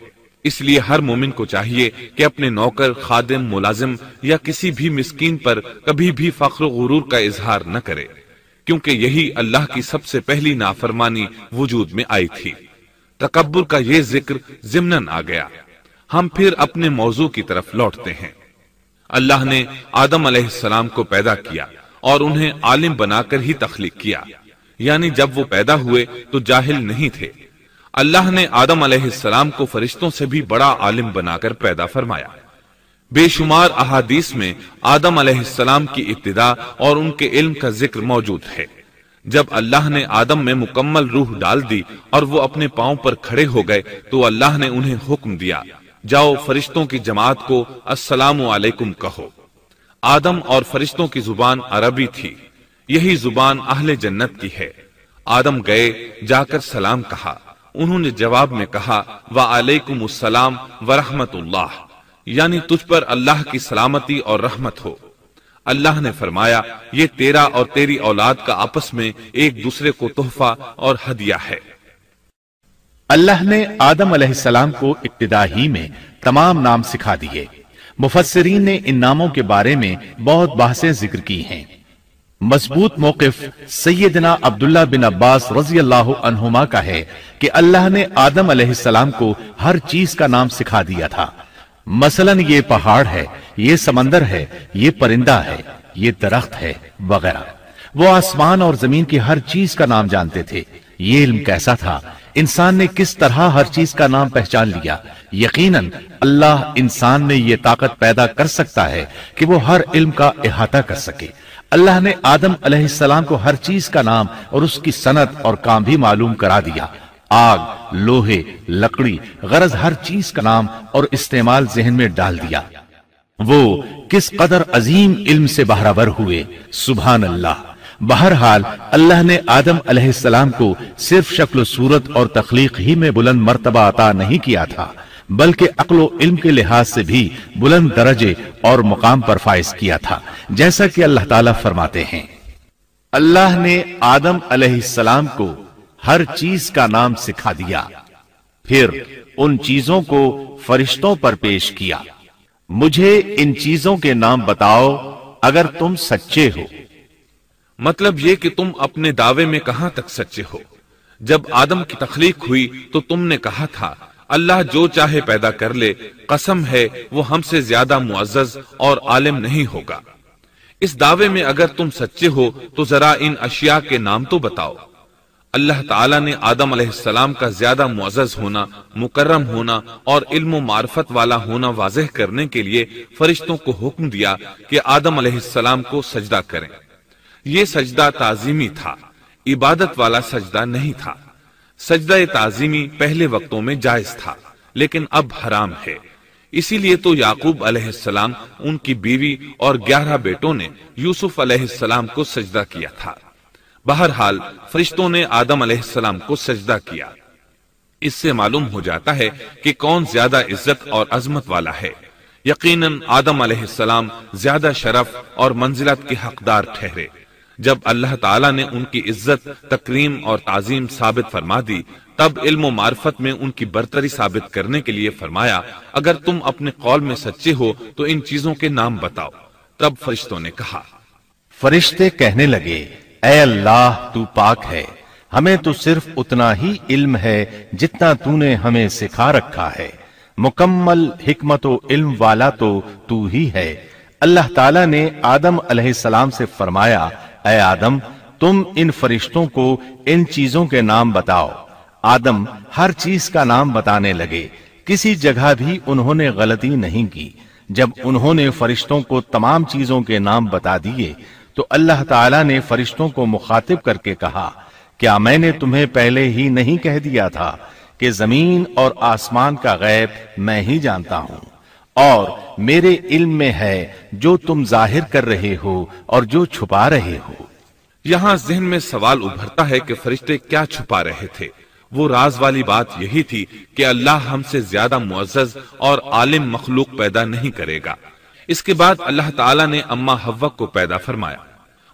اس لیے ہر مومن کو چاہیے کہ اپنے نوکر، خادم، ملازم یا کسی بھی مسکین پر کبھی بھی فخر و غرور کا اظہار نہ کرے، کیونکہ یہی اللہ کی سب سے پہلی نافرمانی وجود میں آئی تھی۔ تکبر کا یہ ذکر ضمناً آ گیا۔ ہم پھر اپنے موضوع کی طرف لوٹتے ہیں۔ اللہ نے آدم علیہ السلام کو پیدا کیا اور انہیں عالم بنا کر ہی تخلیق کیا، یعنی جب وہ پیدا ہوئے تو جاہل نہیں تھے۔ اللہ نے آدم علیہ السلام کو فرشتوں سے بھی بڑا عالم بنا کر پیدا فرمایا۔ بے شمار احادیث میں آدم علیہ السلام کی ابتدا اور ان کے علم کا ذکر موجود ہے۔ جب اللہ نے آدم میں مکمل روح ڈال دی اور وہ اپنے پاؤں پر کھڑے ہو گئے تو اللہ نے انہیں حکم دیا، جاؤ فرشتوں کی جماعت کو السلام علیکم کہو۔ آدم اور فرشتوں کی زبان عربی تھی، یہی زبان اہل جنت کی ہے۔ آدم گئے، جا کر سلام کہا، انہوں نے جواب میں کہا وعلیکم السلام ورحمت اللہ، یعنی تجھ پر اللہ کی سلامتی اور رحمت ہو۔ اللہ نے فرمایا، یہ تیرا اور تیری اولاد کا آپس میں ایک دوسرے کو تحفہ اور ہدیہ ہے۔ اللہ نے آدم علیہ السلام کو ابتدا ہی میں تمام نام سکھا دیے۔ مفسرین نے ان ناموں کے بارے میں بہت بحثیں ذکر کی ہیں۔ مضبوط موقف سیدنا عبداللہ بن عباس رضی اللہ عنہما کا ہے کہ اللہ نے آدم علیہ السلام کو ہر چیز کا نام سکھا دیا تھا۔ مثلا یہ پہاڑ ہے، یہ سمندر ہے، یہ پرندہ ہے، یہ درخت ہے وغیرہ۔ وہ آسمان اور زمین کی ہر چیز کا نام جانتے تھے۔ یہ علم کیسا تھا، انسان نے کس طرح ہر چیز کا نام پہچان لیا۔ یقیناً اللہ انسان میں یہ طاقت پیدا کر سکتا ہے کہ وہ ہر علم کا احاطہ کر سکے۔ اللہ نے آدم علیہ السلام کو ہر چیز کا نام اور اس کی صنعت اور کام بھی معلوم کرا دیا۔ آگ، لوہے، لکڑی، غرض ہر چیز کا نام اور استعمال ذہن میں ڈال دیا۔ وہ کس قدر عظیم علم سے بہرور ہوئے، سبحان اللہ۔ بہرحال اللہ نے آدم علیہ السلام کو صرف شکل و صورت اور تخلیق ہی میں بلند مرتبہ عطا نہیں کیا تھا، بلکہ عقل و علم کے لحاظ سے بھی بلند درجے اور مقام پر فائز کیا تھا، جیسا کہ اللہ تعالیٰ فرماتے ہیں، اللہ نے آدم علیہ السلام کو ہر چیز کا نام سکھا دیا، پھر ان چیزوں کو فرشتوں پر پیش کیا۔ مجھے ان چیزوں کے نام بتاؤ اگر تم سچے ہو۔ مطلب یہ کہ تم اپنے دعوے میں کہاں تک سچے ہو۔ جب آدم کی تخلیق ہوئی تو تم نے کہا تھا اللہ جو چاہے پیدا کر لے، قسم ہے وہ ہم سے زیادہ معزز اور عالم نہیں ہوگا۔ اس دعوے میں اگر تم سچے ہو تو ذرا ان اشیاء کے نام تو بتاؤ۔ اللہ تعالیٰ نے آدم علیہ السلام کا زیادہ معزز ہونا، مکرم ہونا اور علم و معرفت والا ہونا واضح کرنے کے لیے فرشتوں کو حکم دیا کہ آدم علیہ السلام کو سجدہ کریں۔ یہ سجدہ تعظیمی تھا، عبادت والا سجدہ نہیں تھا۔ سجدہ تعظیمی پہلے وقتوں میں جائز تھا، لیکن اب حرام ہے۔ اسی لیے تو یعقوب علیہ السلام، ان کی بیوی اور 11 بیٹوں نے یوسف علیہ السلام کو سجدہ کیا تھا۔ بہرحال فرشتوں نے آدم علیہ السلام کو سجدہ کیا۔ اس سے معلوم ہو جاتا ہے کہ کون زیادہ عزت اور عظمت والا ہے۔ یقیناً آدم علیہ السلام زیادہ شرف اور منزلت کے حقدار ٹھہرے۔ جب اللہ تعالیٰ نے ان کی عزت، تکریم اور تعظیم ثابت فرما دی، تب علم و معرفت میں ان کی برتری ثابت کرنے کے لیے فرمایا اگر تم اپنے قول میں سچے ہو تو ان چیزوں کے نام بتاؤ۔ تب فرشتوں نے کہا، فرشتے کہنے لگے، اے اللہ تو پاک ہے، ہمیں تو صرف اتنا ہی علم ہے جتنا تو نے ہمیں سکھا رکھا ہے، مکمل حکمت و علم والا تو ہی ہے۔ اللہ تعالیٰ نے آدم علیہ السلام سے فرمایا، اے آدم تم ان فرشتوں کو ان چیزوں کے نام بتاؤ۔ آدم ہر چیز کا نام بتانے لگے، کسی جگہ بھی انہوں نے غلطی نہیں کی۔ جب انہوں نے فرشتوں کو تمام چیزوں کے نام بتا دیے تو اللہ تعالیٰ نے فرشتوں کو مخاطب کر کے کہا، کیا میں نے تمہیں پہلے ہی نہیں کہہ دیا تھا کہ زمین اور آسمان کا غیب میں ہی جانتا ہوں، اور میرے علم میں ہے جو تم ظاہر کر رہے ہو اور جو چھپا رہے ہو۔ یہاں ذہن میں سوال ابھرتا ہے کہ فرشتے کیا چھپا رہے تھے؟ وہ راز والی بات یہی تھی کہ اللہ ہم سے زیادہ معزز اور عالم مخلوق پیدا نہیں کرے گا۔ اس کے بعد اللہ تعالیٰ نے اماں حوا کو پیدا فرمایا۔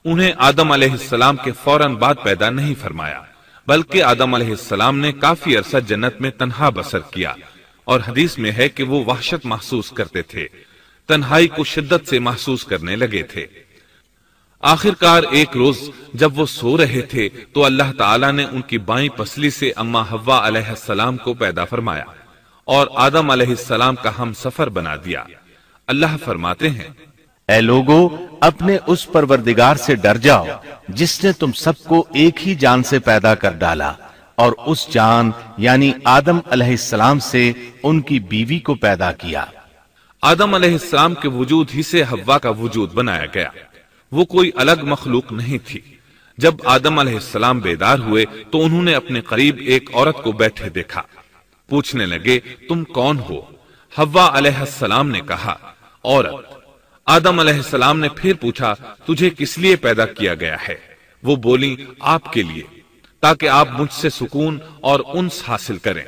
انہیں آدم علیہ السلام کے فوراً بعد پیدا نہیں فرمایا، بلکہ آدم علیہ السلام نے کافی عرصہ جنت میں تنہا بسر کیا، اور حدیث میں ہے کہ وہ وحشت محسوس کرتے تھے، تنہائی کو شدت سے محسوس کرنے لگے تھے۔ آخر کار ایک روز جب وہ سو رہے تھے تو اللہ تعالیٰ نے ان کی بائیں پسلی سے اماں حوا علیہ السلام کو پیدا فرمایا اور آدم علیہ السلام کا ہم سفر بنا دیا۔ اللہ فرماتے ہیں، اے لوگو اپنے اس پروردگار سے ڈر جاؤ جس نے تم سب کو ایک ہی جان سے پیدا کر ڈالا، اور اس جان یعنی آدم علیہ السلام سے ان کی بیوی کو پیدا کیا۔ آدم علیہ السلام کے وجود ہی سے حوا کا وجود بنایا گیا، وہ کوئی الگ مخلوق نہیں تھی۔ جب آدم علیہ السلام بیدار ہوئے تو انہوں نے اپنے قریب ایک عورت کو بیٹھے دیکھا، پوچھنے لگے، تم کون ہو؟ حوا علیہ السلام نے کہا، عورت۔ آدم علیہ السلام نے پھر پوچھا، تجھے کس لیے پیدا کیا گیا ہے؟ وہ بولی، آپ کے لیے، تاکہ آپ مجھ سے سکون اور انس حاصل کریں۔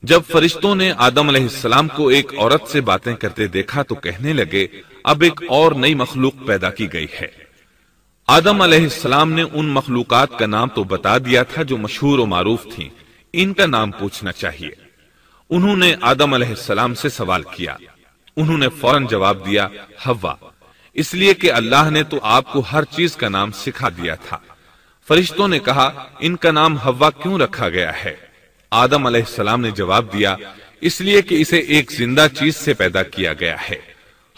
جب فرشتوں نے آدم علیہ السلام کو ایک عورت سے باتیں کرتے دیکھا تو کہنے لگے، اب ایک اور نئی مخلوق پیدا کی گئی ہے۔ آدم علیہ السلام نے ان مخلوقات کا نام تو بتا دیا تھا جو مشہور و معروف تھیں، ان کا نام پوچھنا چاہیے۔ انہوں نے آدم علیہ السلام سے سوال کیا، انہوں نے فوراً جواب دیا، حوا، اس لیے کہ اللہ نے تو آپ کو ہر چیز کا نام سکھا دیا تھا۔ فرشتوں نے کہا، ان کا نام حوا کیوں رکھا گیا ہے؟ آدم علیہ السلام نے جواب دیا، اس لیے کہ اسے ایک زندہ چیز سے پیدا کیا گیا ہے،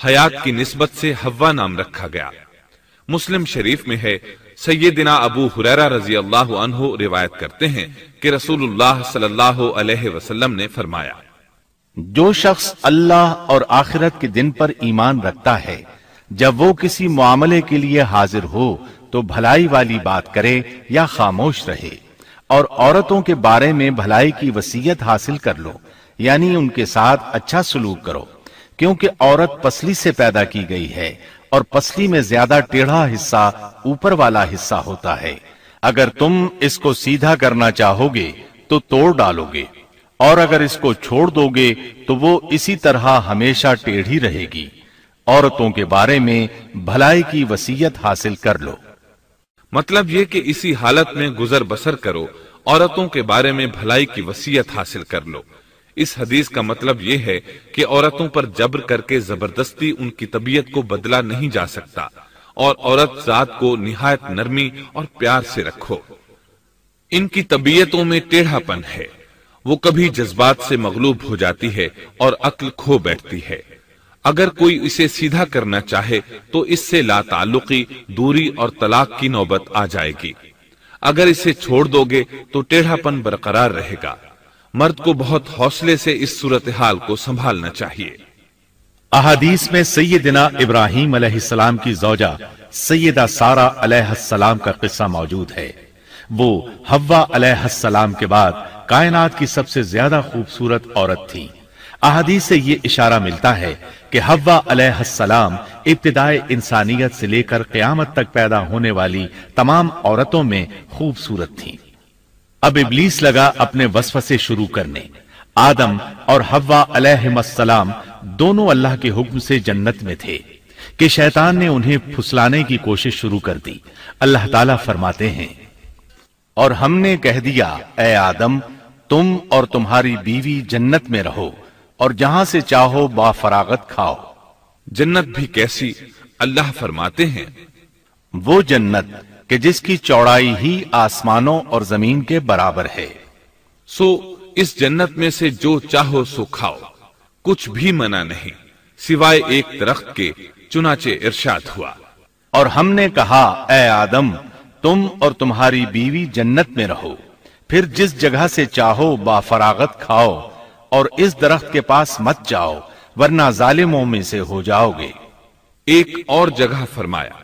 حیات کی نسبت سے حوا نام رکھا گیا۔ مسلم شریف میں ہے، سیدنا ابو ہریرہ رضی اللہ عنہ روایت کرتے ہیں کہ رسول اللہ صلی اللہ علیہ وسلم نے فرمایا، جو شخص اللہ اور آخرت کے دن پر ایمان رکھتا ہے، جب وہ کسی معاملے کے لیے حاضر ہو تو بھلائی والی بات کرے یا خاموش رہے، اور عورتوں کے بارے میں بھلائی کی وصیت حاصل کر لو، یعنی ان کے ساتھ اچھا سلوک کرو، کیونکہ عورت پسلی سے پیدا کی گئی ہے، اور پسلی میں زیادہ ٹیڑھا حصہ اوپر والا حصہ ہوتا ہے۔ اگر تم اس کو سیدھا کرنا چاہو گے تو توڑ ڈالو گے، اور اگر اس کو چھوڑ دو گے تو وہ اسی طرح ہمیشہ ٹیڑھی رہے گی۔ عورتوں کے بارے میں بھلائی کی وصیت حاصل کر لو۔ مطلب یہ کہ اسی حالت میں گزر بسر کرو، عورتوں کے بارے میں بھلائی کی وصیت حاصل کر لو۔ اس حدیث کا مطلب یہ ہے کہ عورتوں پر جبر کر کے زبردستی ان کی طبیعت کو بدلا نہیں جا سکتا، اور عورت ذات کو نہایت نرمی اور پیار سے رکھو۔ ان کی طبیعتوں میں ٹیڑھا پن ہے، وہ کبھی جذبات سے مغلوب ہو جاتی ہے اور عقل کھو بیٹھتی ہے۔ اگر کوئی اسے سیدھا کرنا چاہے تو اس سے لا تعلقی، دوری اور طلاق کی نوبت آ جائے گی۔ اگر اسے چھوڑ دو گے تو ٹیڑھا پن برقرار رہے گا۔ مرد کو بہت حوصلے سے اس صورتحال کو سنبھالنا چاہیے۔ احادیث میں سیدنا ابراہیم علیہ السلام کی زوجہ سیدہ سارہ علیہ السلام کا قصہ موجود ہے۔ وہ حوا علیہ السلام کے بعد کائنات کی سب سے زیادہ خوبصورت عورت تھی۔ احادیث سے یہ اشارہ ملتا ہے کہ حوا علیہ السلام ابتدائے انسانیت سے لے کر قیامت تک پیدا ہونے والی تمام عورتوں میں خوبصورت تھیں۔ اب ابلیس لگا اپنے وسوسے شروع کرنے۔ آدم اور حوا علیہ السلام دونوں اللہ کے حکم سے جنت میں تھے کہ شیطان نے انہیں پھسلانے کی کوشش شروع کر دی۔ اللہ تعالیٰ فرماتے ہیں، اور ہم نے کہہ دیا، اے آدم، تم اور تمہاری بیوی جنت میں رہو اور جہاں سے چاہو با فراغت کھاؤ۔ جنت بھی کیسی؟ اللہ فرماتے ہیں، وہ جنت کہ جس کی چوڑائی ہی آسمانوں اور زمین کے برابر ہے۔ سو اس جنت میں سے جو چاہو سو کھاؤ، کچھ بھی منع نہیں سوائے ایک درخت کے، چنانچہ ارشاد ہوا، اور ہم نے کہا اے آدم تم اور تمہاری بیوی جنت میں رہو، پھر جس جگہ سے چاہو بافراغت کھاؤ، اور اس درخت کے پاس مت جاؤ ورنہ ظالموں میں سے ہو جاؤ گے۔ ایک اور جگہ فرمایا،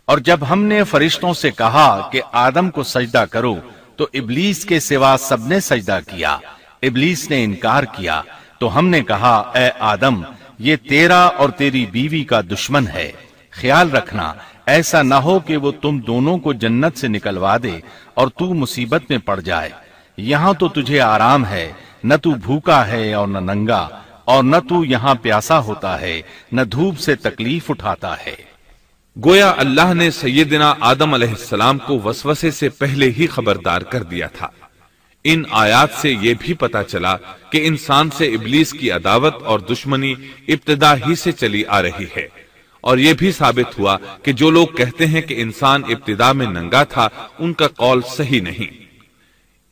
اور جب ہم نے فرشتوں سے کہا کہ آدم کو سجدہ کرو تو ابلیس کے سوا سب نے سجدہ کیا، ابلیس نے انکار کیا، تو ہم نے کہا اے آدم یہ تیرا اور تیری بیوی کا دشمن ہے، خیال رکھنا ایسا نہ ہو کہ وہ تم دونوں کو جنت سے نکلوا دے اور تو مصیبت میں پڑ جائے۔ یہاں تو تجھے آرام ہے، نہ تو بھوکا ہے اور نہ ننگا، اور نہ تو یہاں پیاسا ہوتا ہے، نہ دھوپ سے تکلیف اٹھاتا ہے۔ گویا اللہ نے سیدنا آدم علیہ السلام کو وسوسے سے پہلے ہی خبردار کر دیا تھا۔ ان آیات سے یہ بھی پتا چلا کہ انسان سے ابلیس کی عداوت اور دشمنی ابتدا ہی سے چلی آ رہی ہے، اور یہ بھی ثابت ہوا کہ جو لوگ کہتے ہیں کہ انسان ابتدا میں ننگا تھا ان کا قول صحیح نہیں،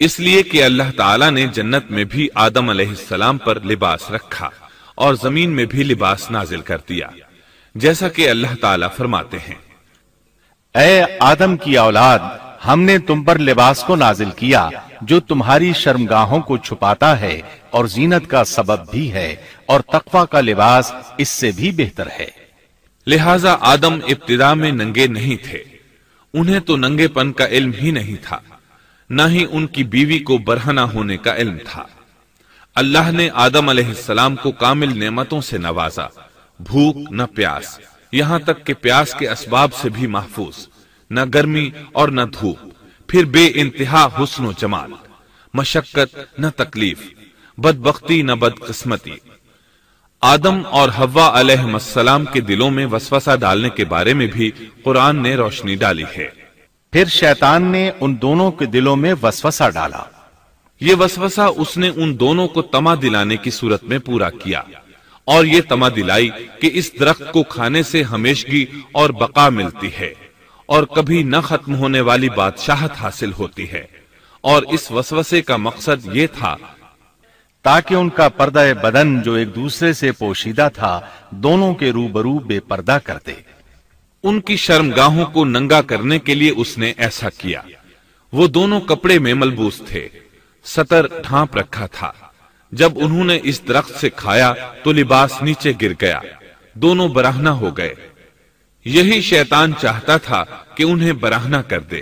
اس لیے کہ اللہ تعالیٰ نے جنت میں بھی آدم علیہ السلام پر لباس رکھا اور زمین میں بھی لباس نازل کر دیا، جیسا کہ اللہ تعالیٰ فرماتے ہیں، اے آدم کی اولاد ہم نے تم پر لباس کو نازل کیا جو تمہاری شرمگاہوں کو چھپاتا ہے اور زینت کا سبب بھی ہے، اور تقوی کا لباس اس سے بھی بہتر ہے۔ لہذا آدم ابتدا میں ننگے نہیں تھے، انہیں تو ننگے پن کا علم ہی نہیں تھا، نہ ہی ان کی بیوی کو برہنہ ہونے کا علم تھا۔ اللہ نے آدم علیہ السلام کو کامل نعمتوں سے نوازا، بھوک نہ پیاس، یہاں تک کہ پیاس کے اسباب سے بھی محفوظ، نہ گرمی اور نہ دھوپ، پھر بے انتہا حسن و جمال، مشقت نہ تکلیف، بدبختی نہ بدقسمتی۔ آدم اور حوا علیہ السلام کے دلوں میں وسوسہ ڈالنے کے بارے میں بھی قرآن نے روشنی ڈالی ہے۔ پھر شیطان نے ان دونوں کے دلوں میں وسوسہ ڈالا۔ یہ وسوسہ اس نے ان دونوں کو طمع دلانے کی صورت میں پورا کیا، اور یہ طمع دلائی کہ اس درخت کو کھانے سے ہمیشگی اور بقا ملتی ہے، اور کبھی نہ ختم ہونے والی بادشاہت حاصل ہوتی ہے، اور اس وسوسے کا مقصد یہ تھا تاکہ ان کا پردہ بدن جو ایک دوسرے سے پوشیدہ تھا دونوں کے روبرو بے پردہ کر دے۔ ان کی شرمگاہوں کو ننگا کرنے کے لیے اس نے ایسا کیا۔ وہ دونوں کپڑے میں ملبوس تھے، ستر ڈھانپ رکھا تھا۔ جب انہوں نے اس درخت سے کھایا تو لباس نیچے گر گیا، دونوں برہنہ ہو گئے۔ یہی شیطان چاہتا تھا کہ انہیں برہنہ کر دے،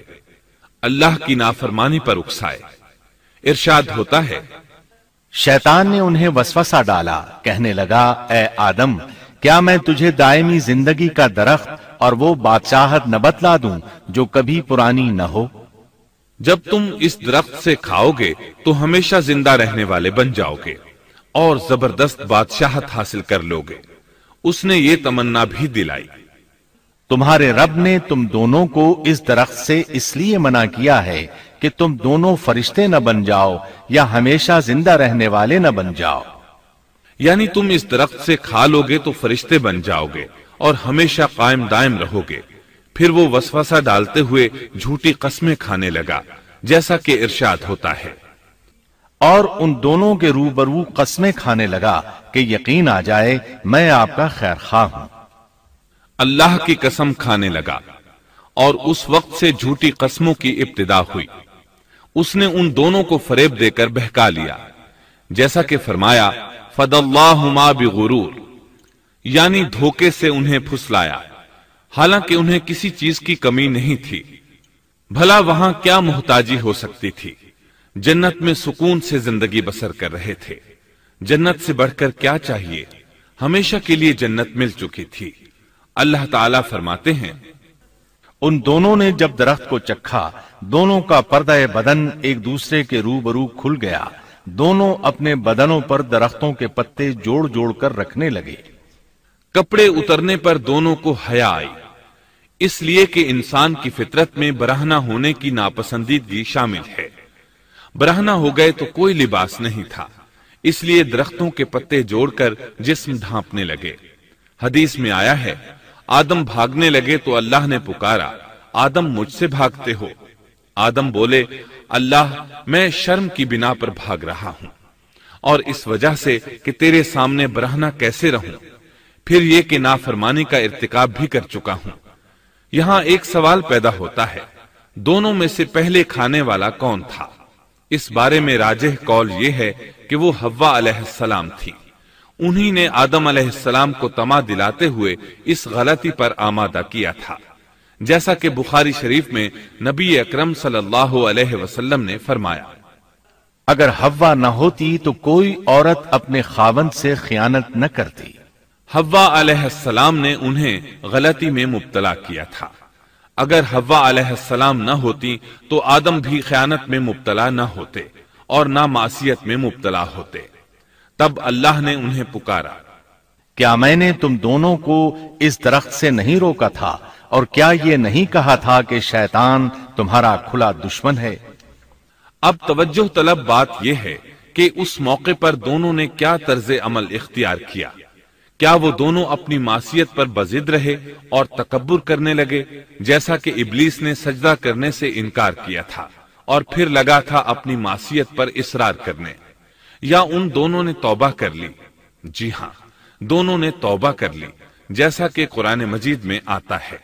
اللہ کی نافرمانی پر اکسائے۔ ارشاد ہوتا ہے، شیطان نے انہیں وسوسہ ڈالا، کہنے لگا اے آدم کیا میں تجھے دائمی زندگی کا درخت اور وہ بادشاہت نہ بتلا دوں جو کبھی پرانی نہ ہو؟ جب تم اس درخت سے کھاؤ گے تو ہمیشہ زندہ رہنے والے بن جاؤ گے اور زبردست بادشاہت حاصل کر لو گے۔ اس نے یہ تمنا بھی دلائی۔ تمہارے رب نے تم دونوں کو اس درخت سے اس لیے منع کیا ہے کہ تم دونوں فرشتے نہ بن جاؤ یا ہمیشہ زندہ رہنے والے نہ بن جاؤ۔ یعنی تم اس درخت سے کھا لو گے تو فرشتے بن جاؤ گے اور ہمیشہ قائم دائم رہو گے۔ پھر وہ وسوسہ ڈالتے ہوئے جھوٹی قسمیں کھانے لگا، جیسا کہ ارشاد ہوتا ہے، اور ان دونوں کے روبرو قسمیں کھانے لگا کہ یقین آ جائے میں آپ کا خیر خواہ ہوں۔ اللہ کی قسم کھانے لگا، اور اس وقت سے جھوٹی قسموں کی ابتدا ہوئی۔ اس نے ان دونوں کو فریب دے کر بہکا لیا، جیسا کہ فرمایا فَدَلَّاهُمَا بِغُرُورٍ، یعنی دھوکے سے انہیں پھسلایا، حالانکہ انہیں کسی چیز کی کمی نہیں تھی۔ بھلا وہاں کیا محتاجی ہو سکتی تھی؟ جنت میں سکون سے زندگی بسر کر رہے تھے، جنت سے بڑھ کر کیا چاہیے؟ ہمیشہ کے لیے جنت مل چکی تھی۔ اللہ تعالیٰ فرماتے ہیں، ان دونوں نے جب درخت کو چکھا دونوں کا پردہ بدن ایک دوسرے کے روبرو کھل گیا، دونوں اپنے بدنوں پر درختوں کے پتے جوڑ جوڑ کر رکھنے لگے۔ کپڑے اترنے پر دونوں کو حیا آئی، اس لیے کہ انسان کی فطرت میں برہنہ ہونے کی ناپسندیدگی شامل ہے۔ برہنہ ہو گئے تو کوئی لباس نہیں تھا، اس لیے درختوں کے پتے جوڑ کر جسم ڈھانپنے لگے۔ حدیث میں آیا ہے، آدم بھاگنے لگے تو اللہ نے پکارا، آدم مجھ سے بھاگتے ہو؟ آدم بولے اللہ میں شرم کی بنا پر بھاگ رہا ہوں، اور اس وجہ سے کہ تیرے سامنے برہنہ کیسے رہوں، پھر یہ کہ نافرمانی کا ارتکاب بھی کر چکا ہوں۔ یہاں ایک سوال پیدا ہوتا ہے، دونوں میں سے پہلے کھانے والا کون تھا؟ اس بارے میں راجح قول یہ ہے کہ وہ حوا علیہ السلام تھی۔ انہی نے آدم علیہ السلام کو طمع دلاتے ہوئے اس غلطی پر آمادہ کیا تھا، جیسا کہ بخاری شریف میں نبی اکرم صلی اللہ علیہ وسلم نے فرمایا، اگر حوا نہ ہوتی تو کوئی عورت اپنے خاوند سے خیانت نہ کرتی۔ حوا علیہ السلام نے انہیں غلطی میں مبتلا کیا تھا۔ اگر حوا علیہ السلام نہ ہوتی تو آدم بھی خیانت میں مبتلا نہ ہوتے اور نہ معصیت میں مبتلا ہوتے۔ تب اللہ نے انہیں پکارا، کیا میں نے تم دونوں کو اس درخت سے نہیں روکا تھا، اور کیا یہ نہیں کہا تھا کہ شیطان تمہارا کھلا دشمن ہے؟ اب توجہ طلب بات یہ ہے کہ اس موقع پر دونوں نے کیا طرز عمل اختیار کیا۔ کیا وہ دونوں اپنی معصیت پر بضد رہے اور تکبر کرنے لگے، جیسا کہ ابلیس نے سجدہ کرنے سے انکار کیا تھا اور پھر لگا تھا اپنی معصیت پر اصرار کرنے، یا ان دونوں نے توبہ کر لی؟ جی ہاں، دونوں نے توبہ کر لی، جیسا کہ قرآن مجید میں آتا ہے،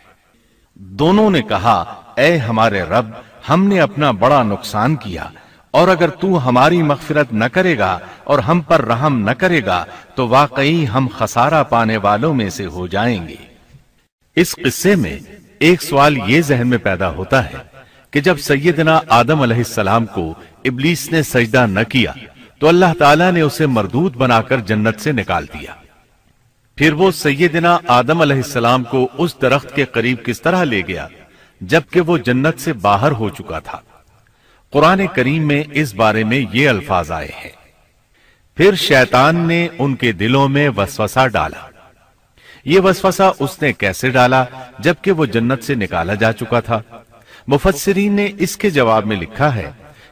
دونوں نے کہا اے ہمارے رب، ہم نے اپنا بڑا نقصان کیا، اور اگر تو ہماری مغفرت نہ کرے گا اور ہم پر رحم نہ کرے گا تو واقعی ہم خسارہ پانے والوں میں سے ہو جائیں گے۔ اس قصے میں ایک سوال یہ ذہن میں پیدا ہوتا ہے کہ جب سیدنا آدم علیہ السلام کو ابلیس نے سجدہ نہ کیا تو اللہ تعالیٰ نے اسے مردود بنا کر جنت سے نکال دیا، پھر وہ سیدنا آدم علیہ السلام کو اس درخت کے قریب کس طرح لے گیا جبکہ وہ جنت سے باہر ہو چکا تھا؟ قرآن کریم میں اس بارے میں یہ الفاظ آئے ہیں، پھر شیطان نے ان کے دلوں میں وسوسہ ڈالا۔ یہ وسوسہ اس نے کیسے ڈالا جبکہ وہ جنت سے نکالا جا چکا تھا؟ مفسرین نے اس کے جواب میں لکھا ہے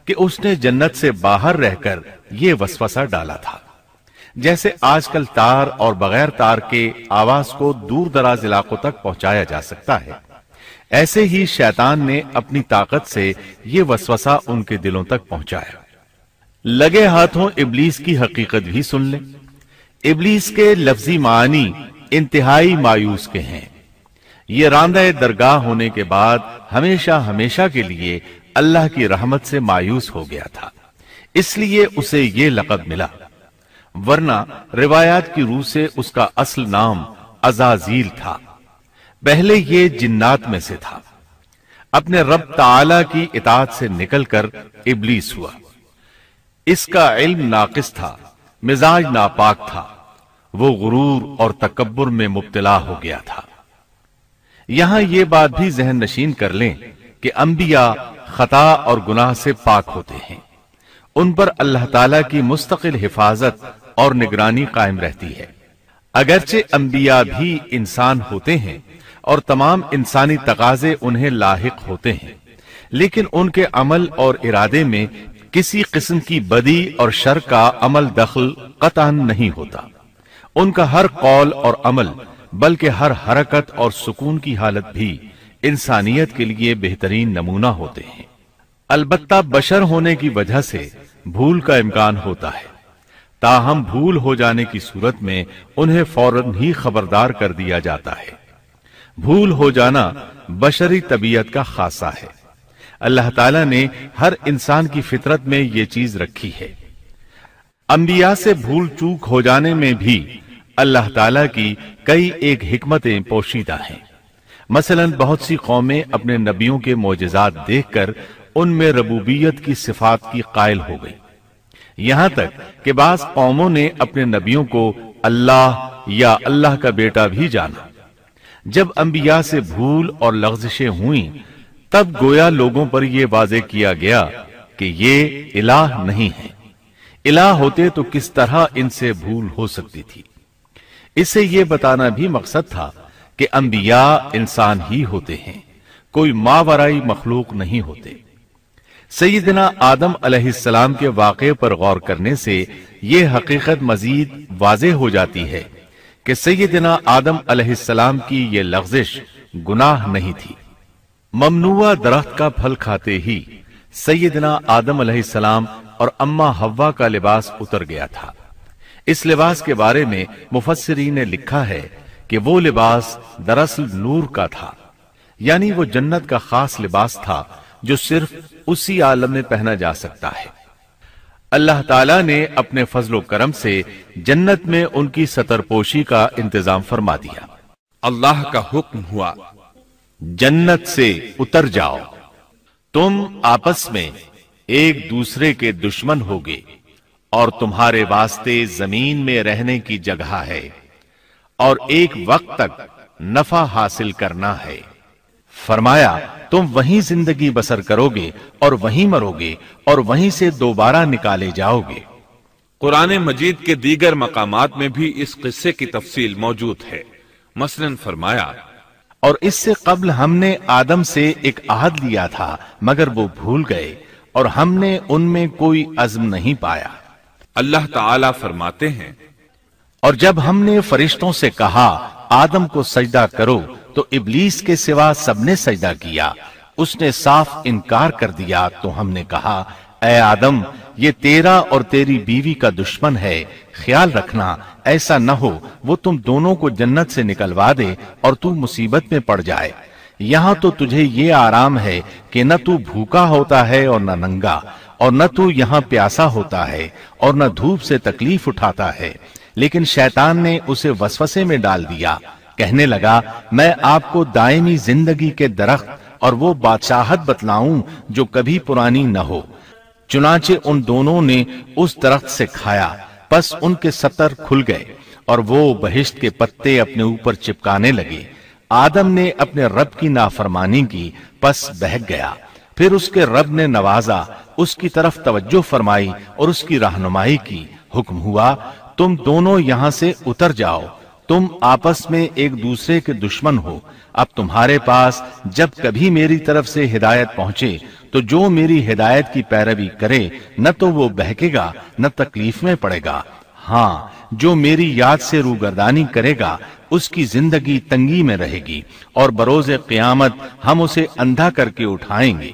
کہ اس نے جنت سے باہر رہ کر یہ وسوسہ ڈالا تھا، جیسے آج کل تار اور بغیر تار کے آواز کو دور دراز علاقوں تک پہنچایا جا سکتا ہے، ایسے ہی شیطان نے اپنی طاقت سے یہ وسوسہ ان کے دلوں تک پہنچایا۔ لگے ہاتھوں ابلیس کی حقیقت بھی سن لیں۔ ابلیس کے لفظی معنی انتہائی مایوس کے ہیں۔ یہ راندہ درگاہ ہونے کے بعد ہمیشہ ہمیشہ کے لیے اللہ کی رحمت سے مایوس ہو گیا تھا، اس لیے اسے یہ لقب ملا، ورنہ روایات کی روح سے اس کا اصل نام عزازیل تھا۔ پہلے یہ جنات میں سے تھا، اپنے رب تعالی کی اطاعت سے نکل کر ابلیس ہوا۔ اس کا علم ناقص تھا، مزاج ناپاک تھا، وہ غرور اور تکبر میں مبتلا ہو گیا تھا۔ یہاں یہ بات بھی ذہن نشین کر لیں کہ انبیاء خطا اور گناہ سے پاک ہوتے ہیں، ان پر اللہ تعالی کی مستقل حفاظت اور نگرانی قائم رہتی ہے۔ اگرچہ انبیاء بھی انسان ہوتے ہیں اور تمام انسانی تقاضے انہیں لاحق ہوتے ہیں، لیکن ان کے عمل اور ارادے میں کسی قسم کی بدی اور شر کا عمل دخل قطعاً نہیں ہوتا۔ ان کا ہر قول اور عمل بلکہ ہر حرکت اور سکون کی حالت بھی انسانیت کے لیے بہترین نمونہ ہوتے ہیں۔ البتہ بشر ہونے کی وجہ سے بھول کا امکان ہوتا ہے، تاہم بھول ہو جانے کی صورت میں انہیں فوراً ہی خبردار کر دیا جاتا ہے۔ بھول ہو جانا بشری طبیعت کا خاصہ ہے، اللہ تعالیٰ نے ہر انسان کی فطرت میں یہ چیز رکھی ہے۔ انبیاء سے بھول چوک ہو جانے میں بھی اللہ تعالیٰ کی کئی ایک حکمتیں پوشیدہ ہیں۔ مثلاً بہت سی قومیں اپنے نبیوں کے معجزات دیکھ کر ان میں ربوبیت کی صفات کی قائل ہو گئی، یہاں تک کہ بعض قوموں نے اپنے نبیوں کو اللہ یا اللہ کا بیٹا بھی جانا۔ جب انبیاء سے بھول اور لغزشیں ہوئیں تب گویا لوگوں پر یہ واضح کیا گیا کہ یہ الہ نہیں ہے، الہ ہوتے تو کس طرح ان سے بھول ہو سکتی تھی۔ اس سے یہ بتانا بھی مقصد تھا کہ انبیاء انسان ہی ہوتے ہیں، کوئی ماورائی مخلوق نہیں ہوتے۔ سیدنا آدم علیہ السلام کے واقعے پر غور کرنے سے یہ حقیقت مزید واضح ہو جاتی ہے کہ سیدنا آدم علیہ السلام کی یہ لغزش گناہ نہیں تھی۔ ممنوع درخت کا پھل کھاتے ہی سیدنا آدم علیہ السلام اور اما حوا کا لباس اتر گیا تھا۔ اس لباس کے بارے میں مفسرین نے لکھا ہے کہ وہ لباس دراصل نور کا تھا، یعنی وہ جنت کا خاص لباس تھا جو صرف اسی عالم میں پہنا جا سکتا ہے۔ اللہ تعالیٰ نے اپنے فضل و کرم سے جنت میں ان کی ستر پوشی کا انتظام فرما دیا۔ اللہ کا حکم ہوا، جنت سے اتر جاؤ، تم آپس میں ایک دوسرے کے دشمن ہوگے اور تمہارے واسطے زمین میں رہنے کی جگہ ہے اور ایک وقت تک نفع حاصل کرنا ہے۔ فرمایا تم وہیں زندگی بسر کرو گے اور وہیں مرو گے اور وہیں سے دوبارہ نکالے جاؤ گے۔ قرآن مجید کے دیگر مقامات میں بھی اس قصے کی تفصیل موجود ہے۔ مثلاً فرمایا، اور اس سے قبل ہم نے آدم سے ایک عہد لیا تھا مگر وہ بھول گئے اور ہم نے ان میں کوئی عزم نہیں پایا۔ اللہ تعالیٰ فرماتے ہیں، اور جب ہم نے فرشتوں سے کہا آدم کو سجدہ کرو تو ابلیس کے سوا سب نے سجدہ کیا، اس نے صاف انکار کر دیا۔ تو ہم نے کہا اے آدم، یہ تیرا اور تیری بیوی کا دشمن ہے، خیال رکھنا ایسا نہ ہو وہ تم دونوں کو جنت سے نکلوا دے اور تو مصیبت میں پڑ جائے۔ یہاں تو تجھے یہ آرام ہے کہ نہ تو بھوکا ہوتا ہے اور نہ ننگا، اور نہ تو یہاں پیاسا ہوتا ہے اور نہ دھوپ سے تکلیف اٹھاتا ہے۔ لیکن شیطان نے اسے وسوسے میں ڈال دیا، کہنے لگا میں آپ کو دائمی زندگی کے درخت اور وہ بادشاہت بتلاؤں جو کبھی پرانی نہ ہو۔ چنانچہ ان دونوں نے اس درخت سے کھایا، پس ان کے ستر کھل گئے اور وہ بہشت کے پتے اپنے اوپر چپکانے لگے۔ آدم نے اپنے رب کی نافرمانی کی، پس بہک گیا۔ پھر اس کے رب نے نوازا، اس کی طرف توجہ فرمائی اور اس کی رہنمائی کی۔ حکم ہوا تم دونوں یہاں سے اتر جاؤ، تم آپس میں ایک دوسرے کے دشمن ہو۔ اب تمہارے پاس جب کبھی میری طرف سے ہدایت پہنچے تو جو میری ہدایت کی پیروی کرے نہ تو وہ بہکے گا نہ تکلیف میں پڑے گا، ہاں جو میری یاد سے روگردانی کرے گا اس کی زندگی تنگی میں رہے گی اور بروز قیامت ہم اسے اندھا کر کے اٹھائیں گے۔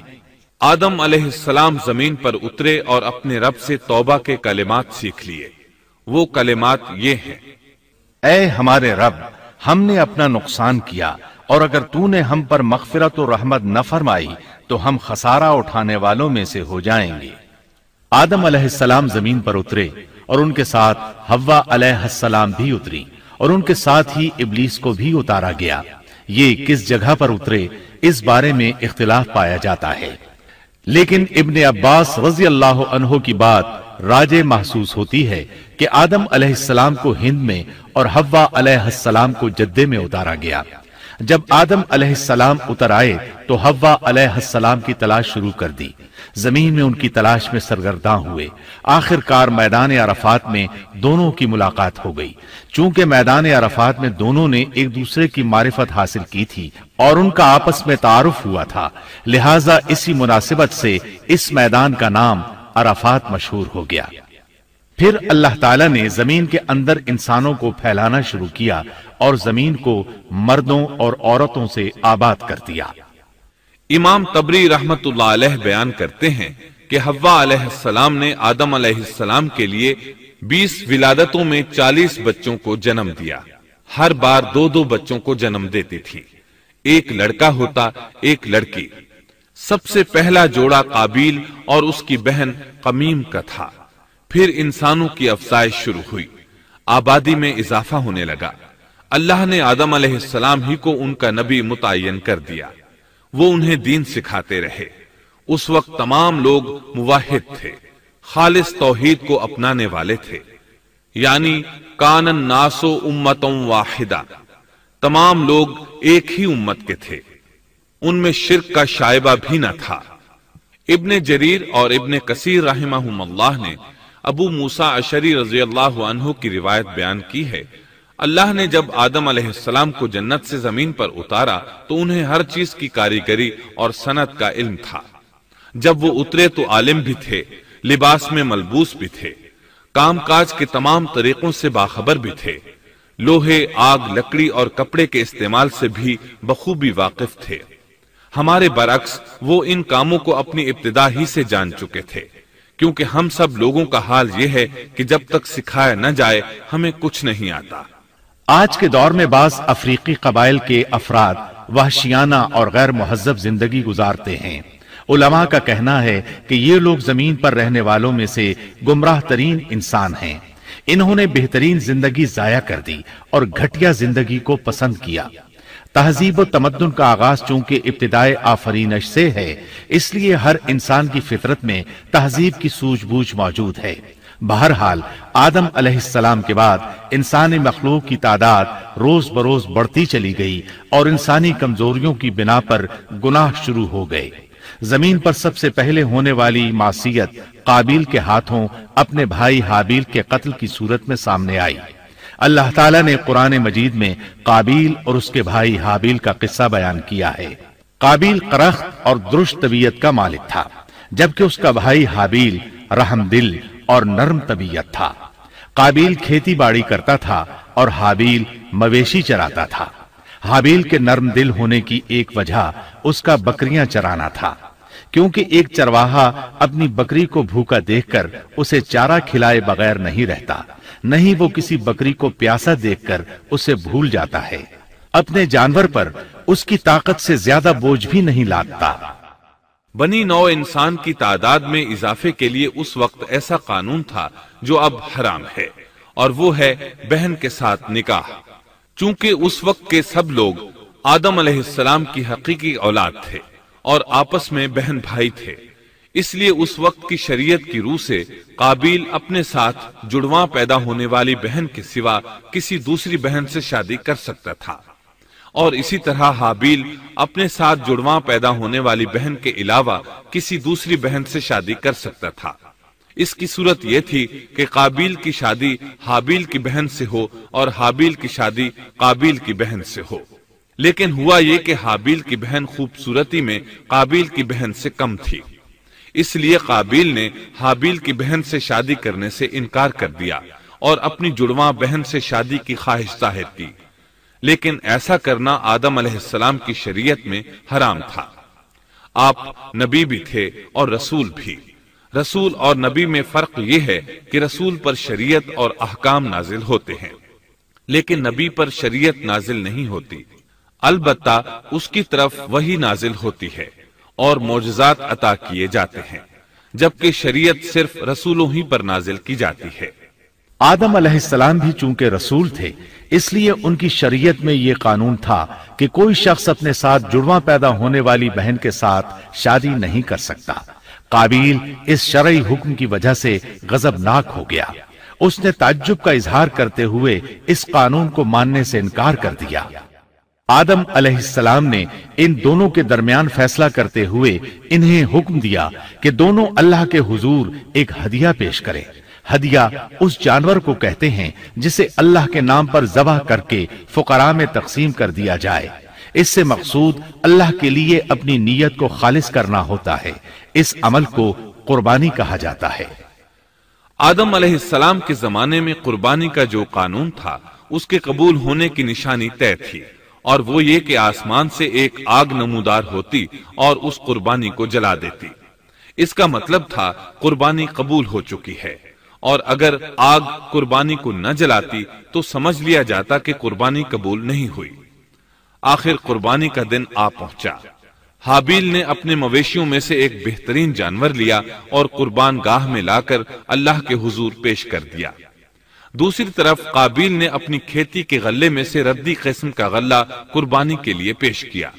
آدم علیہ السلام زمین پر اترے اور اپنے رب سے توبہ کے کلمات سیکھ لیے۔ وہ کلمات یہ ہیں، اے ہمارے رب، ہم نے اپنا نقصان کیا اور اگر تو نے ہم پر مغفرت و رحمت نہ فرمائی تو ہم خسارہ اٹھانے والوں میں سے ہو جائیں گے۔ آدم علیہ السلام زمین پر اترے اور ان کے ساتھ حوا علیہ السلام بھی اتری اور ان کے ساتھ ہی ابلیس کو بھی اتارا گیا۔ یہ کس جگہ پر اترے اس بارے میں اختلاف پایا جاتا ہے، لیکن ابن عباس رضی اللہ عنہ کی بات راجح محسوس ہوتی ہے کہ آدم علیہ السلام کو ہند میں اور حوا علیہ السلام کو جدے میں اتارا گیا۔ جب آدم علیہ السلام اتر آئے تو حوا علیہ السلام کی تلاش شروع کر دی، زمین میں ان کی تلاش میں سرگرداں ہوئے۔ آخر کار میدان عرفات میں دونوں کی ملاقات ہو گئی۔ چونکہ میدان عرفات میں دونوں نے ایک دوسرے کی معرفت حاصل کی تھی اور ان کا آپس میں تعارف ہوا تھا، لہٰذا اسی مناسبت سے اس میدان کا نام عرفات مشہور ہو گیا۔ پھر اللہ تعالیٰ نے زمین کے اندر انسانوں کو پھیلانا شروع کیا اور زمین کو مردوں اور عورتوں سے آباد کر دیا۔ امام طبری رحمت اللہ علیہ بیان کرتے ہیں کہ حوا علیہ السلام نے آدم علیہ السلام کے لیے 20 ولادتوں میں 40 بچوں کو جنم دیا۔ ہر بار 2 بچوں کو جنم دیتی تھی، ایک لڑکا ہوتا ایک لڑکی۔ سب سے پہلا جوڑا قابیل اور اس کی بہن قمیم کا تھا۔ پھر انسانوں کی افزائش شروع ہوئی، آبادی میں اضافہ ہونے لگا۔ اللہ نے آدم علیہ السلام ہی کو ان کا نبی متعین کر دیا، وہ انہیں دین سکھاتے رہے۔ اس وقت تمام لوگ موحد تھے، خالص توحید کو اپنانے والے تھے، یعنی کان الناس امۃ واحدہ، تمام لوگ ایک ہی امت کے تھے، ان میں شرک کا شائبہ بھی نہ تھا۔ ابن جریر اور ابن کثیر رحمہم اللہ نے ابو موسیٰ اشعری رضی اللہ عنہ کی روایت بیان کی ہے، اللہ نے جب آدم علیہ السلام کو جنت سے زمین پر اتارا تو انہیں ہر چیز کی کاریگری اور صنعت کا علم تھا۔ جب وہ اترے تو عالم بھی تھے، لباس میں ملبوس بھی تھے، کام کاج کے تمام طریقوں سے باخبر بھی تھے، لوہے، آگ، لکڑی اور کپڑے کے استعمال سے بھی بخوبی واقف تھے۔ ہمارے برعکس وہ ان کاموں کو اپنی ابتدا ہی سے جان چکے تھے، کیونکہ ہم سب لوگوں کا حال یہ ہے کہ جب تک سکھایا نہ جائے ہمیں کچھ نہیں آتا۔ آج کے دور میں بعض افریقی قبائل کے افراد وحشیانہ اور غیر مہذب زندگی گزارتے ہیں۔ علماء کا کہنا ہے کہ یہ لوگ زمین پر رہنے والوں میں سے گمراہ ترین انسان ہیں۔ انہوں نے بہترین زندگی ضائع کر دی اور گھٹیا زندگی کو پسند کیا۔ تہذیب و تمدن کا آغاز چونکہ ابتدائے آفرینش سے ہے، اس لیے ہر انسان کی فطرت میں تہذیب کی سوجھ بوجھ موجود ہے۔ بہرحال آدم علیہ السلام کے بعد انسانی مخلوق کی تعداد روز بروز بڑھتی چلی گئی اور انسانی کمزوریوں کی بنا پر گناہ شروع ہو گئے۔ زمین پر سب سے پہلے ہونے والی معصیت قابیل کے ہاتھوں اپنے بھائی حابیل کے قتل کی صورت میں سامنے آئی۔ اللہ تعالیٰ نے قرآن مجید میں قابیل اور اس کے بھائی حابیل کا قصہ بیان کیا ہے۔ قابیل قرخت اور درشت طبیعت کا مالک تھا، جبکہ اس کا بھائی حابیل رحم دل اور نرم طبیعت تھا۔ قابیل کھیتی باڑی کرتا تھا اور حابیل مویشی چراتا تھا۔ حابیل کے نرم دل ہونے کی ایک وجہ اس کا بکریاں چرانا تھا، کیونکہ ایک چرواہا اپنی بکری کو بھوکا دیکھ کر اسے چارہ کھلائے بغیر نہیں رہتا، نہیں وہ کسی بکری کو پیاسا دیکھ کر اسے بھول جاتا ہے۔ اپنے جانور پر اس کی طاقت سے زیادہ بوجھ بھی نہیں لادتا۔ بنی نوع انسان کی تعداد میں اضافے کے لیے اس وقت ایسا قانون تھا جو اب حرام ہے، اور وہ ہے بہن کے ساتھ نکاح۔ چونکہ اس وقت کے سب لوگ آدم علیہ السلام کی حقیقی اولاد تھے اور آپس میں بہن بھائی تھے، اس لیے اس وقت کی شریعت کی روح سے قابیل اپنے ساتھ جڑواں پیدا ہونے والی بہن کے سوا کسی دوسری بہن سے شادی کر سکتا تھا، اور اسی طرح حابیل اپنے ساتھ جڑواں پیدا ہونے والی بہن کے علاوہ کسی دوسری بہن سے شادی کر سکتا تھا۔ اس کی صورت یہ تھی کہ قابیل کی شادی حابیل کی بہن سے ہو اور حابیل کی شادی قابیل کی بہن سے ہو، لیکن ہوا یہ کہ حابیل کی بہن خوبصورتی میں قابیل کی بہن سے کم تھی، اس لیے قابیل نے حابیل کی بہن سے شادی کرنے سے انکار کر دیا اور اپنی جڑواں بہن سے شادی کی خواہش ظاہر کی، لیکن ایسا کرنا آدم علیہ السلام کی شریعت میں حرام تھا۔ آپ نبی بھی تھے اور رسول بھی۔ رسول اور نبی میں فرق یہ ہے کہ رسول پر شریعت اور احکام نازل ہوتے ہیں، لیکن نبی پر شریعت نازل نہیں ہوتی، البتہ اس کی طرف وحی نازل ہوتی ہے اور معجزات عطا کیے جاتے ہیں، جبکہ شریعت صرف رسولوں ہی پر نازل کی جاتی ہے۔ آدم علیہ السلام بھی چونکہ رسول تھے، اس لیے ان کی شریعت میں یہ قانون تھا کہ کوئی شخص اپنے ساتھ جڑواں پیدا ہونے والی بہن کے ساتھ شادی نہیں کر سکتا۔ قابیل اس شرعی حکم کی وجہ سے غضبناک ہو گیا۔ اس نے تعجب کا اظہار کرتے ہوئے اس قانون کو ماننے سے انکار کر دیا۔ آدم علیہ السلام نے ان دونوں کے درمیان فیصلہ کرتے ہوئے انہیں حکم دیا کہ دونوں اللہ کے حضور ایک ہدیہ پیش کریں۔ ہدیہ اس جانور کو کہتے ہیں جسے اللہ کے نام پر ذبح کر کے فقراء میں تقسیم کر دیا جائے۔ اس سے مقصود اللہ کے لیے اپنی نیت کو خالص کرنا ہوتا ہے۔ اس عمل کو قربانی کہا جاتا ہے۔ آدم علیہ السلام کے زمانے میں قربانی کا جو قانون تھا اس کے قبول ہونے کی نشانی طے تھی، اور وہ یہ کہ آسمان سے ایک آگ نمودار ہوتی اور اس قربانی کو جلا دیتی۔ اس کا مطلب تھا قربانی قبول ہو چکی ہے، اور اگر آگ قربانی کو نہ جلاتی تو سمجھ لیا جاتا کہ قربانی قبول نہیں ہوئی۔ آخر قربانی کا دن آ پہنچا۔ حابیل نے اپنے مویشیوں میں سے ایک بہترین جانور لیا اور قربان گاہ میں لا کر اللہ کے حضور پیش کر دیا۔ دوسری طرف قابیل نے اپنی کھیتی کے غلے میں سے ردی قسم کا غلہ قربانی کے لیے پیش کیا۔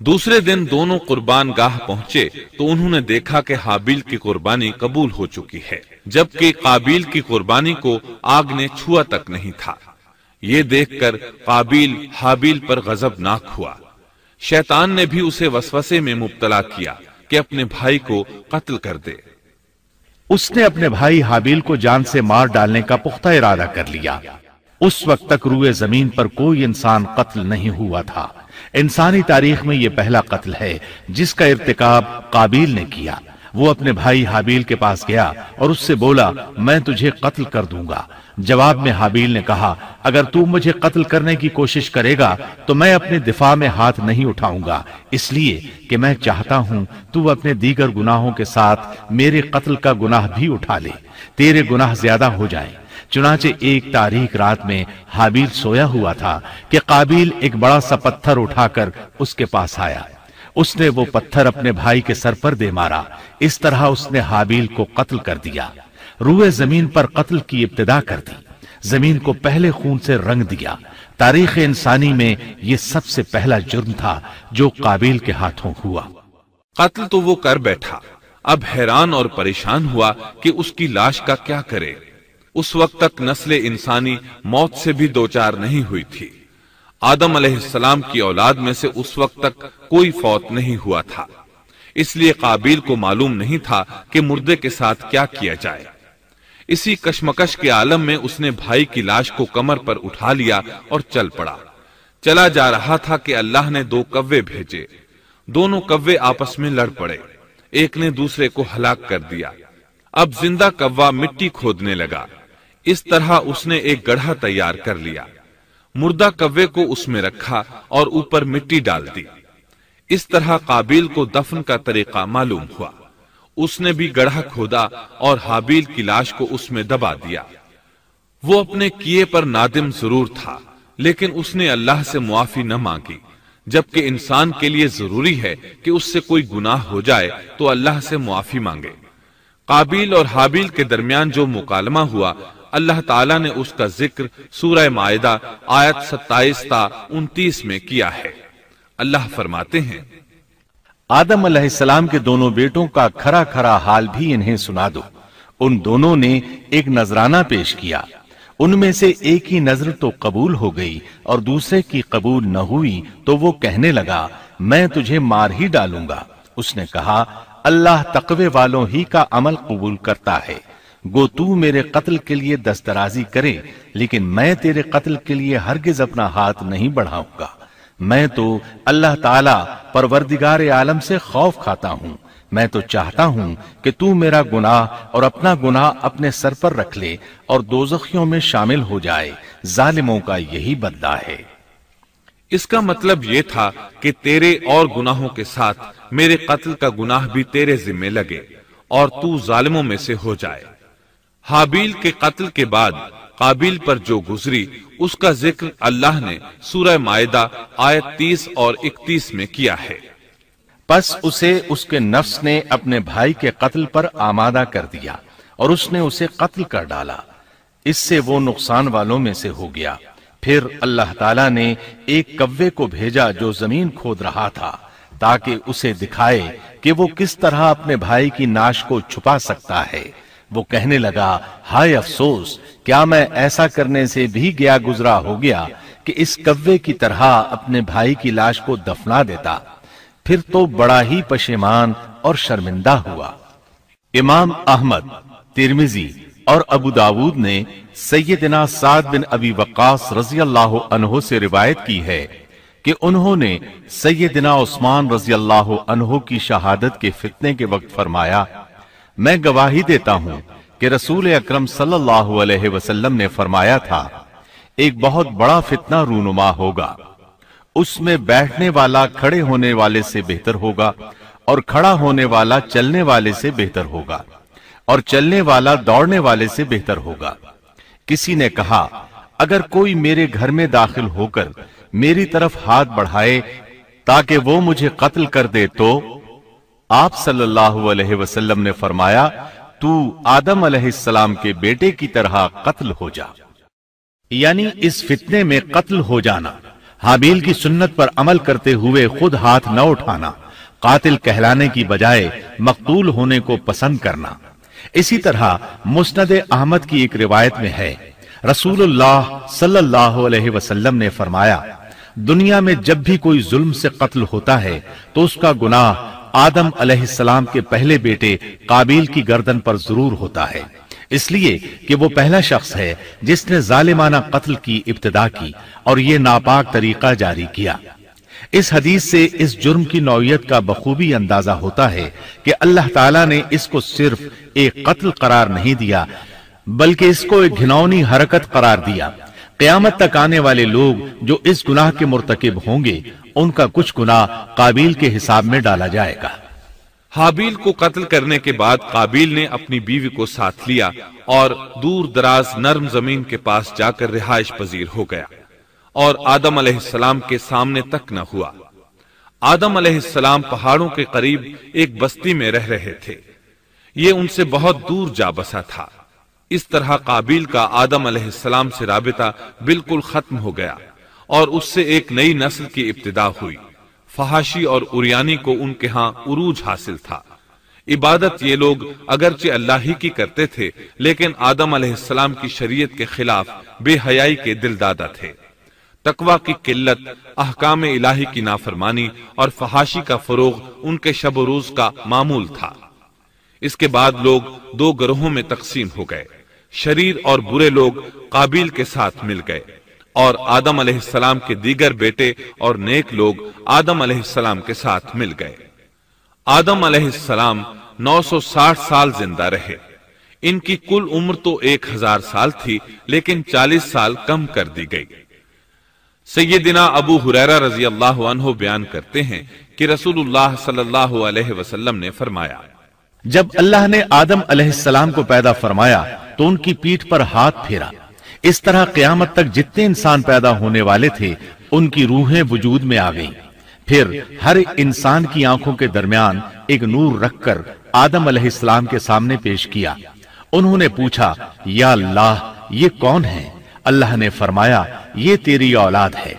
دوسرے دن دونوں قربان گاہ پہنچے تو انہوں نے دیکھا کہ حابیل کی قربانی قبول ہو چکی ہے، جبکہ قابیل کی قربانی کو آگ نے چھوا تک نہیں تھا۔ یہ دیکھ کر قابیل حابیل پر غضبناک ہوا۔ شیطان نے بھی اسے وسوسے میں مبتلا کیا کہ اپنے بھائی کو قتل کر دے۔ اس نے اپنے بھائی حابیل کو جان سے مار ڈالنے کا پختہ ارادہ کر لیا۔ اس وقت تک روئے زمین پر کوئی انسان قتل نہیں ہوا تھا۔ انسانی تاریخ میں یہ پہلا قتل ہے جس کا ارتکاب قابیل نے کیا۔ وہ اپنے بھائی حابیل کے پاس گیا اور اس سے بولا میں تجھے قتل کر دوں گا۔ جواب میں حابیل نے کہا اگر تو مجھے قتل کرنے کی کوشش کرے گا تو میں اپنے دفاع میں ہاتھ نہیں اٹھاؤں گا، اس لیے کہ میں چاہتا ہوں تو اپنے دیگر گناہوں کے ساتھ میرے قتل کا گناہ بھی اٹھا لے، تیرے گناہ زیادہ ہو جائیں۔ چنانچہ ایک تاریک رات میں حابیل سویا ہوا تھا کہ قابیل ایک بڑا سا پتھر اٹھا کر اس کے پاس آیا۔ اس نے وہ پتھر اپنے بھائی کے سر پر دے مارا، اس طرح اس نے حابیل کو قتل کر دیا، روئے زمین پر قتل کی ابتدا کر دی، زمین کو پہلے خون سے رنگ دیا۔ تاریخ انسانی میں یہ سب سے پہلا جرم تھا جو قابیل کے ہاتھوں ہوا۔ قتل تو وہ کر بیٹھا، اب حیران اور پریشان ہوا کہ اس کی لاش کا کیا کرے۔ اس وقت تک نسل انسانی موت سے بھی دوچار نہیں ہوئی تھی۔ آدم علیہ السلام کی اولاد میں سے اس وقت تک کوئی فوت نہیں ہوا تھا، اس لیے قابیل کو معلوم نہیں تھا کہ مردے کے ساتھ کیا کیا جائے۔ اسی کشمکش کے عالم میں اس نے بھائی کی لاش کو کمر پر اٹھا لیا اور چل پڑا۔ چلا جا رہا تھا کہ اللہ نے 2 کوے بھیجے، دونوں کوے آپس میں لڑ پڑے، ایک نے دوسرے کو ہلاک کر دیا۔ اب زندہ کوا مٹی کھودنے لگا، اس طرح اس نے ایک گڑھا تیار کر لیا، مردہ کوے کو اس میں رکھا اور اوپر مٹی ڈال دی۔ اس طرح قابیل کو دفن کا طریقہ معلوم ہوا، اس نے بھی گڑھا کھودا اور حابیل کی لاش کو اس میں دبا دیا۔ وہ اپنے کیے پر نادم ضرور تھا، لیکن اس نے اللہ سے معافی نہ مانگی، جبکہ انسان کے لیے ضروری ہے کہ اس سے کوئی گناہ ہو جائے تو اللہ سے معافی مانگے۔ قابیل اور حابیل کے درمیان جو مکالمہ ہوا، اللہ تعالیٰ نے اس کا ذکر سورہ مائدہ آیت 27 تا 29 میں کیا ہے۔ اللہ فرماتے ہیں آدم علیہ السلام کے دونوں بیٹوں کا کھرا کھرا حال بھی انہیں سنا دو۔ ان دونوں نے ایک نذرانہ پیش کیا، ان میں سے ایک ہی نذر تو قبول ہو گئی اور دوسرے کی قبول نہ ہوئی تو وہ کہنے لگا میں تجھے مار ہی ڈالوں گا۔ اس نے کہا اللہ تقوی والوں ہی کا عمل قبول کرتا ہے، گو تو میرے قتل کے لیے دسترازی کرے لیکن میں تیرے قتل کے لیے ہرگز اپنا ہاتھ نہیں بڑھاؤں گا۔ میں تو اللہ تعالی پروردگار عالم سے خوف کھاتا ہوں، میں تو چاہتا ہوں کہ تو میرا گناہ اور اپنا گناہ اپنے سر پر رکھ لے اور دوزخیوں میں شامل ہو جائے، ظالموں کا یہی بدلہ ہے۔ اس کا مطلب یہ تھا کہ تیرے اور گناہوں کے ساتھ میرے قتل کا گناہ بھی تیرے ذمہ لگے اور تو ظالموں میں سے ہو جائے۔ حابیل کے قتل کے بعد قابیل پر جو گزری اس کا ذکر اللہ نے سورہ مائدہ آیت 30 اور 31 میں کیا ہے۔ پس اسے اس کے نفس نے اپنے بھائی کے قتل پر آمادہ کر دیا اور اس نے اسے قتل کر ڈالا، اس سے وہ نقصان والوں میں سے ہو گیا۔ پھر اللہ تعالیٰ نے ایک کوے کو بھیجا جو زمین کھود رہا تھا تاکہ اسے دکھائے کہ وہ کس طرح اپنے بھائی کی ناش کو چھپا سکتا ہے۔ وہ کہنے لگا ہائے افسوس، کیا میں ایسا کرنے سے بھی گیا گزرا ہو گیا کہ اس کوے کی طرح اپنے بھائی کی لاش کو دفنا دیتا۔ پھر تو بڑا ہی پشیمان اور شرمندہ ہوا۔ امام احمد، ترمذی اور ابو داود نے سیدنا سعد بن ابی وقاص رضی اللہ عنہ سے روایت کی ہے کہ انہوں نے سیدنا عثمان رضی اللہ عنہ کی شہادت کے فتنے کے وقت فرمایا میں گواہی دیتا ہوں کہ رسول اکرم صلی اللہ علیہ وسلم نے فرمایا تھا ایک بہت بڑا فتنہ رونما ہوگا، اس میں بیٹھنے والا کھڑے ہونے والے سے بہتر ہوگا اور کھڑا ہونے والا چلنے والے سے بہتر ہوگا اور چلنے والا دوڑنے والے سے بہتر ہوگا۔ کسی نے کہا اگر کوئی میرے گھر میں داخل ہو کر میری طرف ہاتھ بڑھائے تاکہ وہ مجھے قتل کر دے تو آپ صلی اللہ علیہ وسلم نے فرمایا تو آدم علیہ السلام کے بیٹے کی طرح قتل ہو جا، یعنی اس فتنے میں قتل ہو جانا، حابیل کی سنت پر عمل کرتے ہوئے خود ہاتھ نہ اٹھانا، قاتل کہلانے کی بجائے مقتول ہونے کو پسند کرنا۔ اسی طرح مسند احمد کی ایک روایت میں ہے رسول اللہ صلی اللہ علیہ وسلم نے فرمایا دنیا میں جب بھی کوئی ظلم سے قتل ہوتا ہے تو اس کا گناہ آدم علیہ السلام کے پہلے بیٹے قابیل کی گردن پر ضرور ہوتا ہے، اس لیے کہ وہ پہلا شخص ہے جس نے ظالمانہ قتل کی ابتدا کی اور یہ ناپاک طریقہ جاری کیا۔ اس حدیث سے اس جرم کی نوعیت کا بخوبی اندازہ ہوتا ہے کہ اللہ تعالیٰ نے اس کو صرف ایک قتل قرار نہیں دیا بلکہ اس کو ایک گھناؤنی حرکت قرار دیا۔ قیامت تک آنے والے لوگ جو اس گناہ کے مرتکب ہوں گے ان کا کچھ گناہ قابیل کے حساب میں ڈالا جائے گا۔ حابیل کو قتل کرنے کے بعد قابیل نے اپنی بیوی کو ساتھ لیا اور دور دراز نرم زمین کے پاس جا کر رہائش پذیر ہو گیا اور آدم علیہ السلام کے سامنے تک نہ ہوا۔ آدم علیہ السلام پہاڑوں کے قریب ایک بستی میں رہ رہے تھے، یہ ان سے بہت دور جا بسا تھا۔ اس طرح قابیل کا آدم علیہ السلام سے رابطہ بالکل ختم ہو گیا اور اس سے ایک نئی نسل کی ابتدا ہوئی۔ فحاشی اور اریانی کو ان کے ہاں عروج حاصل تھا۔ عبادت یہ لوگ اگرچہ اللہ ہی کی کرتے تھے لیکن آدم علیہ السلام کی شریعت کے خلاف بے حیائی کے دل دادا تھے۔ تقوی کی قلت، احکام الہی کی نافرمانی اور فحاشی کا فروغ ان کے شب و روز کا معمول تھا۔ اس کے بعد لوگ دو گروہوں میں تقسیم ہو گئے۔ شریر اور برے لوگ قابیل کے ساتھ مل گئے اور آدم علیہ السلام کے دیگر بیٹے اور نیک لوگ آدم علیہ السلام کے ساتھ مل گئے۔ آدم علیہ السلام 960 سال زندہ رہے۔ ان کی کل عمر تو 1000 سال تھی لیکن 40 سال کم کر دی گئی۔ سیدنا ابو ہریرہ رضی اللہ عنہ بیان کرتے ہیں کہ رسول اللہ صلی اللہ علیہ وسلم نے فرمایا، جب اللہ نے آدم علیہ السلام کو پیدا فرمایا تو ان کی پیٹھ پر ہاتھ پھیرا۔ اس طرح قیامت تک جتنے انسان پیدا ہونے والے تھے ان کی روحیں وجود میں آ گئیں۔ پھر ہر انسان کی آنکھوں کے درمیان ایک نور رکھ کر آدم علیہ السلام کے سامنے پیش کیا۔ انہوں نے پوچھا، یا اللہ یہ کون ہے؟ اللہ نے فرمایا، یہ تیری اولاد ہے۔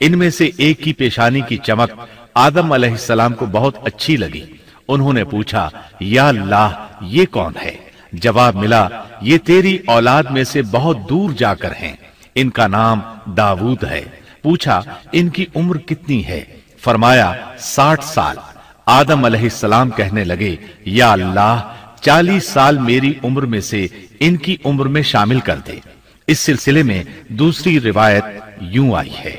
ان میں سے ایک کی پیشانی کی چمک آدم علیہ السلام کو بہت اچھی لگی۔ انہوں نے پوچھا، یا اللہ یہ کون ہے؟ جواب ملا، یہ تیری اولاد میں سے بہت دور جا کر ہیں، ان کا نام داؤد ہے۔ پوچھا، ان کی عمر کتنی ہے؟ فرمایا 60 سال۔ آدم علیہ السلام کہنے لگے، یا اللہ 40 سال میری عمر میں سے ان کی عمر میں شامل کر دے۔ اس سلسلے میں دوسری روایت یوں آئی ہے،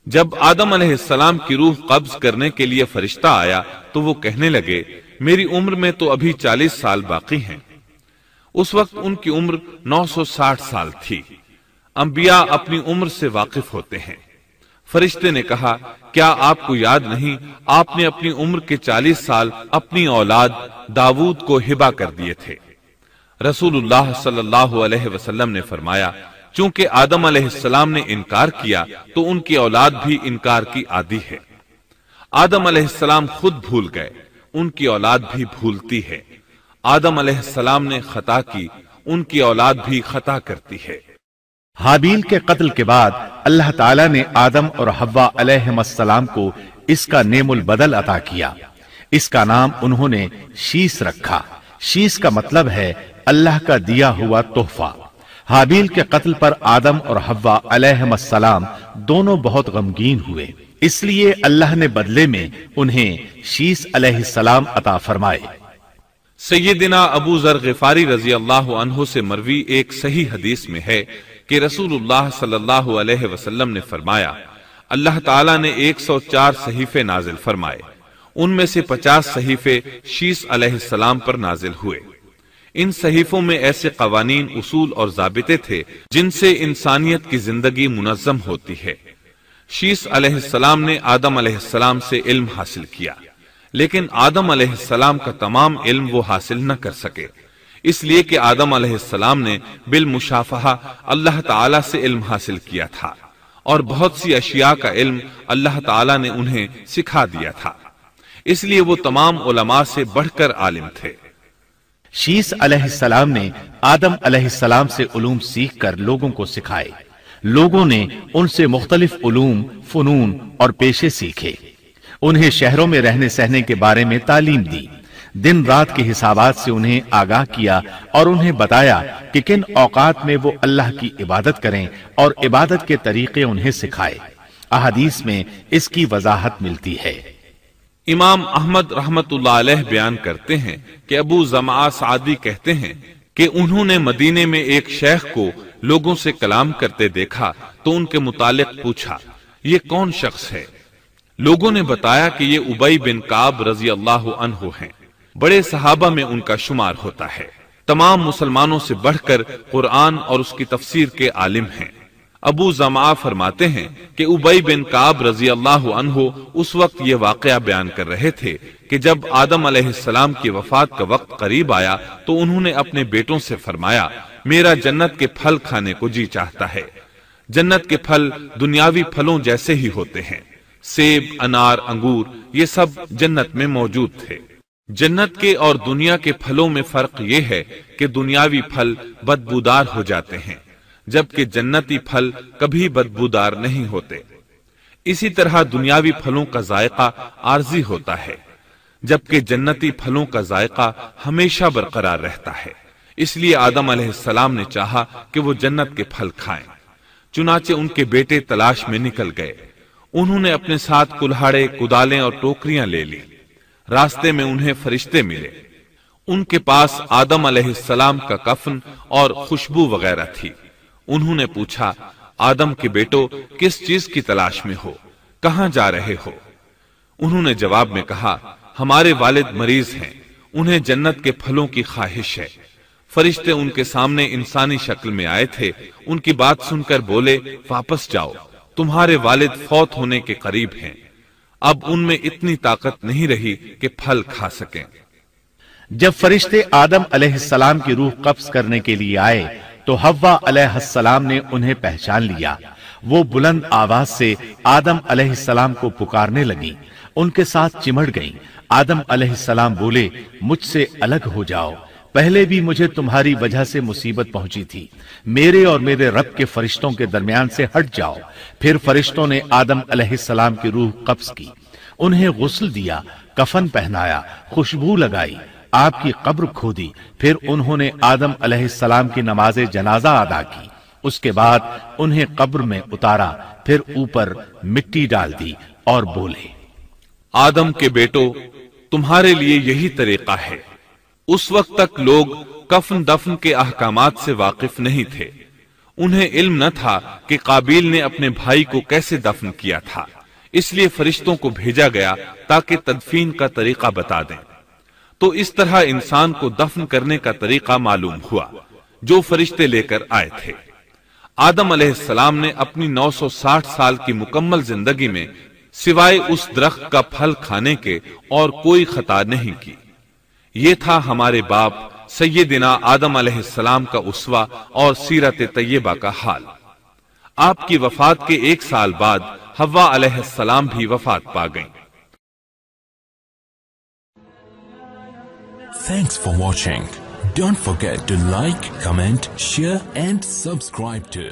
جب آدم علیہ السلام کی روح قبض کرنے کے لیے فرشتہ آیا تو وہ کہنے لگے، میری عمر میں تو ابھی 40 سال باقی ہیں۔ اس وقت ان کی عمر 960 سال تھی۔ انبیاء اپنی عمر سے واقف ہوتے ہیں۔ فرشتے نے کہا، کیا آپ کو یاد نہیں آپ نے اپنی عمر کے 40 سال اپنی اولاد داؤد کو ہبہ کر دیے تھے؟ رسول اللہ صلی اللہ علیہ وسلم نے فرمایا، چونکہ آدم علیہ السلام نے انکار کیا تو ان کی اولاد بھی انکار کی عادی ہے۔ آدم علیہ السلام خود بھول گئے، ان کی اولاد بھی بھولتی ہے۔ آدم علیہ السلام نے خطا کی، ان کی اولاد بھی خطا کرتی ہے۔ حابیل کے قتل کے بعد اللہ تعالیٰ نے آدم اور حوا علیہم السلام کو اس کا نعم البدل عطا کیا۔ اس کا نام انہوں نے شیس رکھا۔ شیس کا مطلب ہے اللہ کا دیا ہوا تحفہ۔ حابیل کے قتل پر آدم اور حوا علیہم السلام دونوں بہت غمگین ہوئے، اس لیے اللہ نے بدلے میں انہیں شیس علیہ السلام عطا فرمائے۔ سیدنا ابو ذر غفاری رضی اللہ عنہ سے مروی ایک صحیح حدیث میں ہے کہ رسول اللہ صلی اللہ علیہ وسلم نے فرمایا، اللہ تعالیٰ نے 104 صحیفے نازل فرمائے، ان میں سے 50 صحیفے شیس علیہ السلام پر نازل ہوئے۔ ان صحیفوں میں ایسے قوانین، اصول اور ضابطے تھے جن سے انسانیت کی زندگی منظم ہوتی ہے۔ شیس علیہ السلام نے آدم علیہ السلام سے علم حاصل کیا، لیکن آدم علیہ السلام کا تمام علم وہ حاصل نہ کر سکے، اس لیے کہ آدم علیہ السلام نے بالمشافہہ اللہ تعالیٰ سے علم حاصل کیا تھا اور بہت سی اشیاء کا علم اللہ تعالیٰ نے انہیں سکھا دیا تھا، اس لیے وہ تمام علماء سے بڑھ کر عالم تھے۔ شیس علیہ السلام نے آدم علیہ السلام سے علوم سیکھ کر لوگوں کو سکھائے۔ لوگوں نے ان سے مختلف علوم، فنون اور پیشے سیکھے۔ انہیں شہروں میں رہنے سہنے کے بارے میں تعلیم دی، دن رات کے حسابات سے انہیں آگاہ کیا اور انہیں بتایا کہ کن اوقات میں وہ اللہ کی عبادت کریں اور عبادت کے طریقے انہیں سکھائے۔ احادیث میں اس کی وضاحت ملتی ہے۔ امام احمد رحمت اللہ علیہ بیان کرتے ہیں کہ ابو زمعہ سعدی کہتے ہیں کہ انہوں نے مدینے میں ایک شیخ کو لوگوں سے کلام کرتے دیکھا تو ان کے متعلق پوچھا، یہ کون شخص ہے؟ لوگوں نے بتایا کہ یہ ابی بن کعب رضی اللہ عنہ ہیں، بڑے صحابہ میں ان کا شمار ہوتا ہے، تمام مسلمانوں سے بڑھ کر قرآن اور اس کی تفسیر کے عالم ہیں۔ ابو زمعہ فرماتے ہیں کہ ابی بن کعب رضی اللہ عنہ اس وقت یہ واقعہ بیان کر رہے تھے کہ جب آدم علیہ السلام کی وفات کا وقت قریب آیا تو انہوں نے اپنے بیٹوں سے فرمایا، میرا جنت کے پھل کھانے کو جی چاہتا ہے۔ جنت کے پھل دنیاوی پھلوں جیسے ہی ہوتے ہیں، سیب، انار، انگور، یہ سب جنت میں موجود تھے۔ جنت کے اور دنیا کے پھلوں میں فرق یہ ہے کہ دنیاوی پھل بدبودار ہو جاتے ہیں، جبکہ جنتی پھل کبھی بدبودار نہیں ہوتے۔ اسی طرح دنیاوی پھلوں کا ذائقہ عارضی ہوتا ہے، جبکہ جنتی پھلوں کا ذائقہ ہمیشہ برقرار رہتا ہے۔ اس لیے آدم علیہ السلام نے چاہا کہ وہ جنت کے پھل کھائیں، چنانچہ ان کے بیٹے تلاش میں نکل گئے۔ انہوں نے اپنے ساتھ کلہاڑے، کدالیں اور ٹوکریاں لے لی۔ راستے میں انہیں فرشتے ملے، ان کے پاس آدم علیہ السلام کا کفن اور خوشبو وغیرہ تھی۔ انہوں نے پوچھا، آدم کے بیٹو، کس چیز کی تلاش میں ہو؟ کہاں جا رہے ہو؟ انہوں نے جواب میں کہا، ہمارے والد مریض ہیں، انہیں جنت کے پھلوں کی خواہش ہے۔ فرشتے ان کے سامنے انسانی شکل میں آئے تھے، ان کی بات سن کر بولے، واپس جاؤ، تمہارے والد فوت ہونے کے قریب ہیں، اب ان میں اتنی طاقت نہیں رہی کہ پھل کھا سکیں۔ جب فرشتے آدم علیہ السلام کی روح قبض کرنے کے لیے آئے تو حوا علیہ السلام نے انہیں پہچان لیا۔ وہ بلند آواز سے آدم علیہ السلام کو پکارنے لگیں، ان کے ساتھ چمڑ گئیں۔ آدم علیہ السلام بولے، مجھ سے الگ ہو جاؤ، پہلے بھی مجھے تمہاری وجہ سے مصیبت پہنچی تھی، میرے اور میرے رب کے فرشتوں کے درمیان سے ہٹ جاؤ۔ پھر فرشتوں نے آدم علیہ السلام کی روح قبض کی، انہیں غسل دیا، کفن پہنایا، خوشبو لگائی، آپ کی قبر کھودی، پھر انہوں نے آدم علیہ السلام کی نماز جنازہ ادا کی۔ اس کے بعد انہیں قبر میں اتارا، پھر اوپر مٹی ڈال دی اور بولے، آدم کے بیٹو، تمہارے لیے یہی طریقہ ہے۔ اس وقت تک لوگ کفن دفن کے احکامات سے واقف نہیں تھے، انہیں علم نہ تھا کہ قابیل نے اپنے بھائی کو کیسے دفن کیا تھا، اس لیے فرشتوں کو بھیجا گیا تاکہ تدفین کا طریقہ بتا دیں۔ تو اس طرح انسان کو دفن کرنے کا طریقہ معلوم ہوا جو فرشتے لے کر آئے تھے۔ آدم علیہ السلام نے اپنی 960 سال کی مکمل زندگی میں سوائے اس درخت کا پھل کھانے کے اور کوئی خطا نہیں کی۔ یہ تھا ہمارے باپ سیدنا آدم علیہ السلام کا اسوہ اور سیرت طیبہ کا حال۔ آپ کی وفات کے 1 سال بعد حوا علیہ السلام بھی وفات پا گئیں۔ Thanks for watching. Don't forget to like, comment, share and subscribe to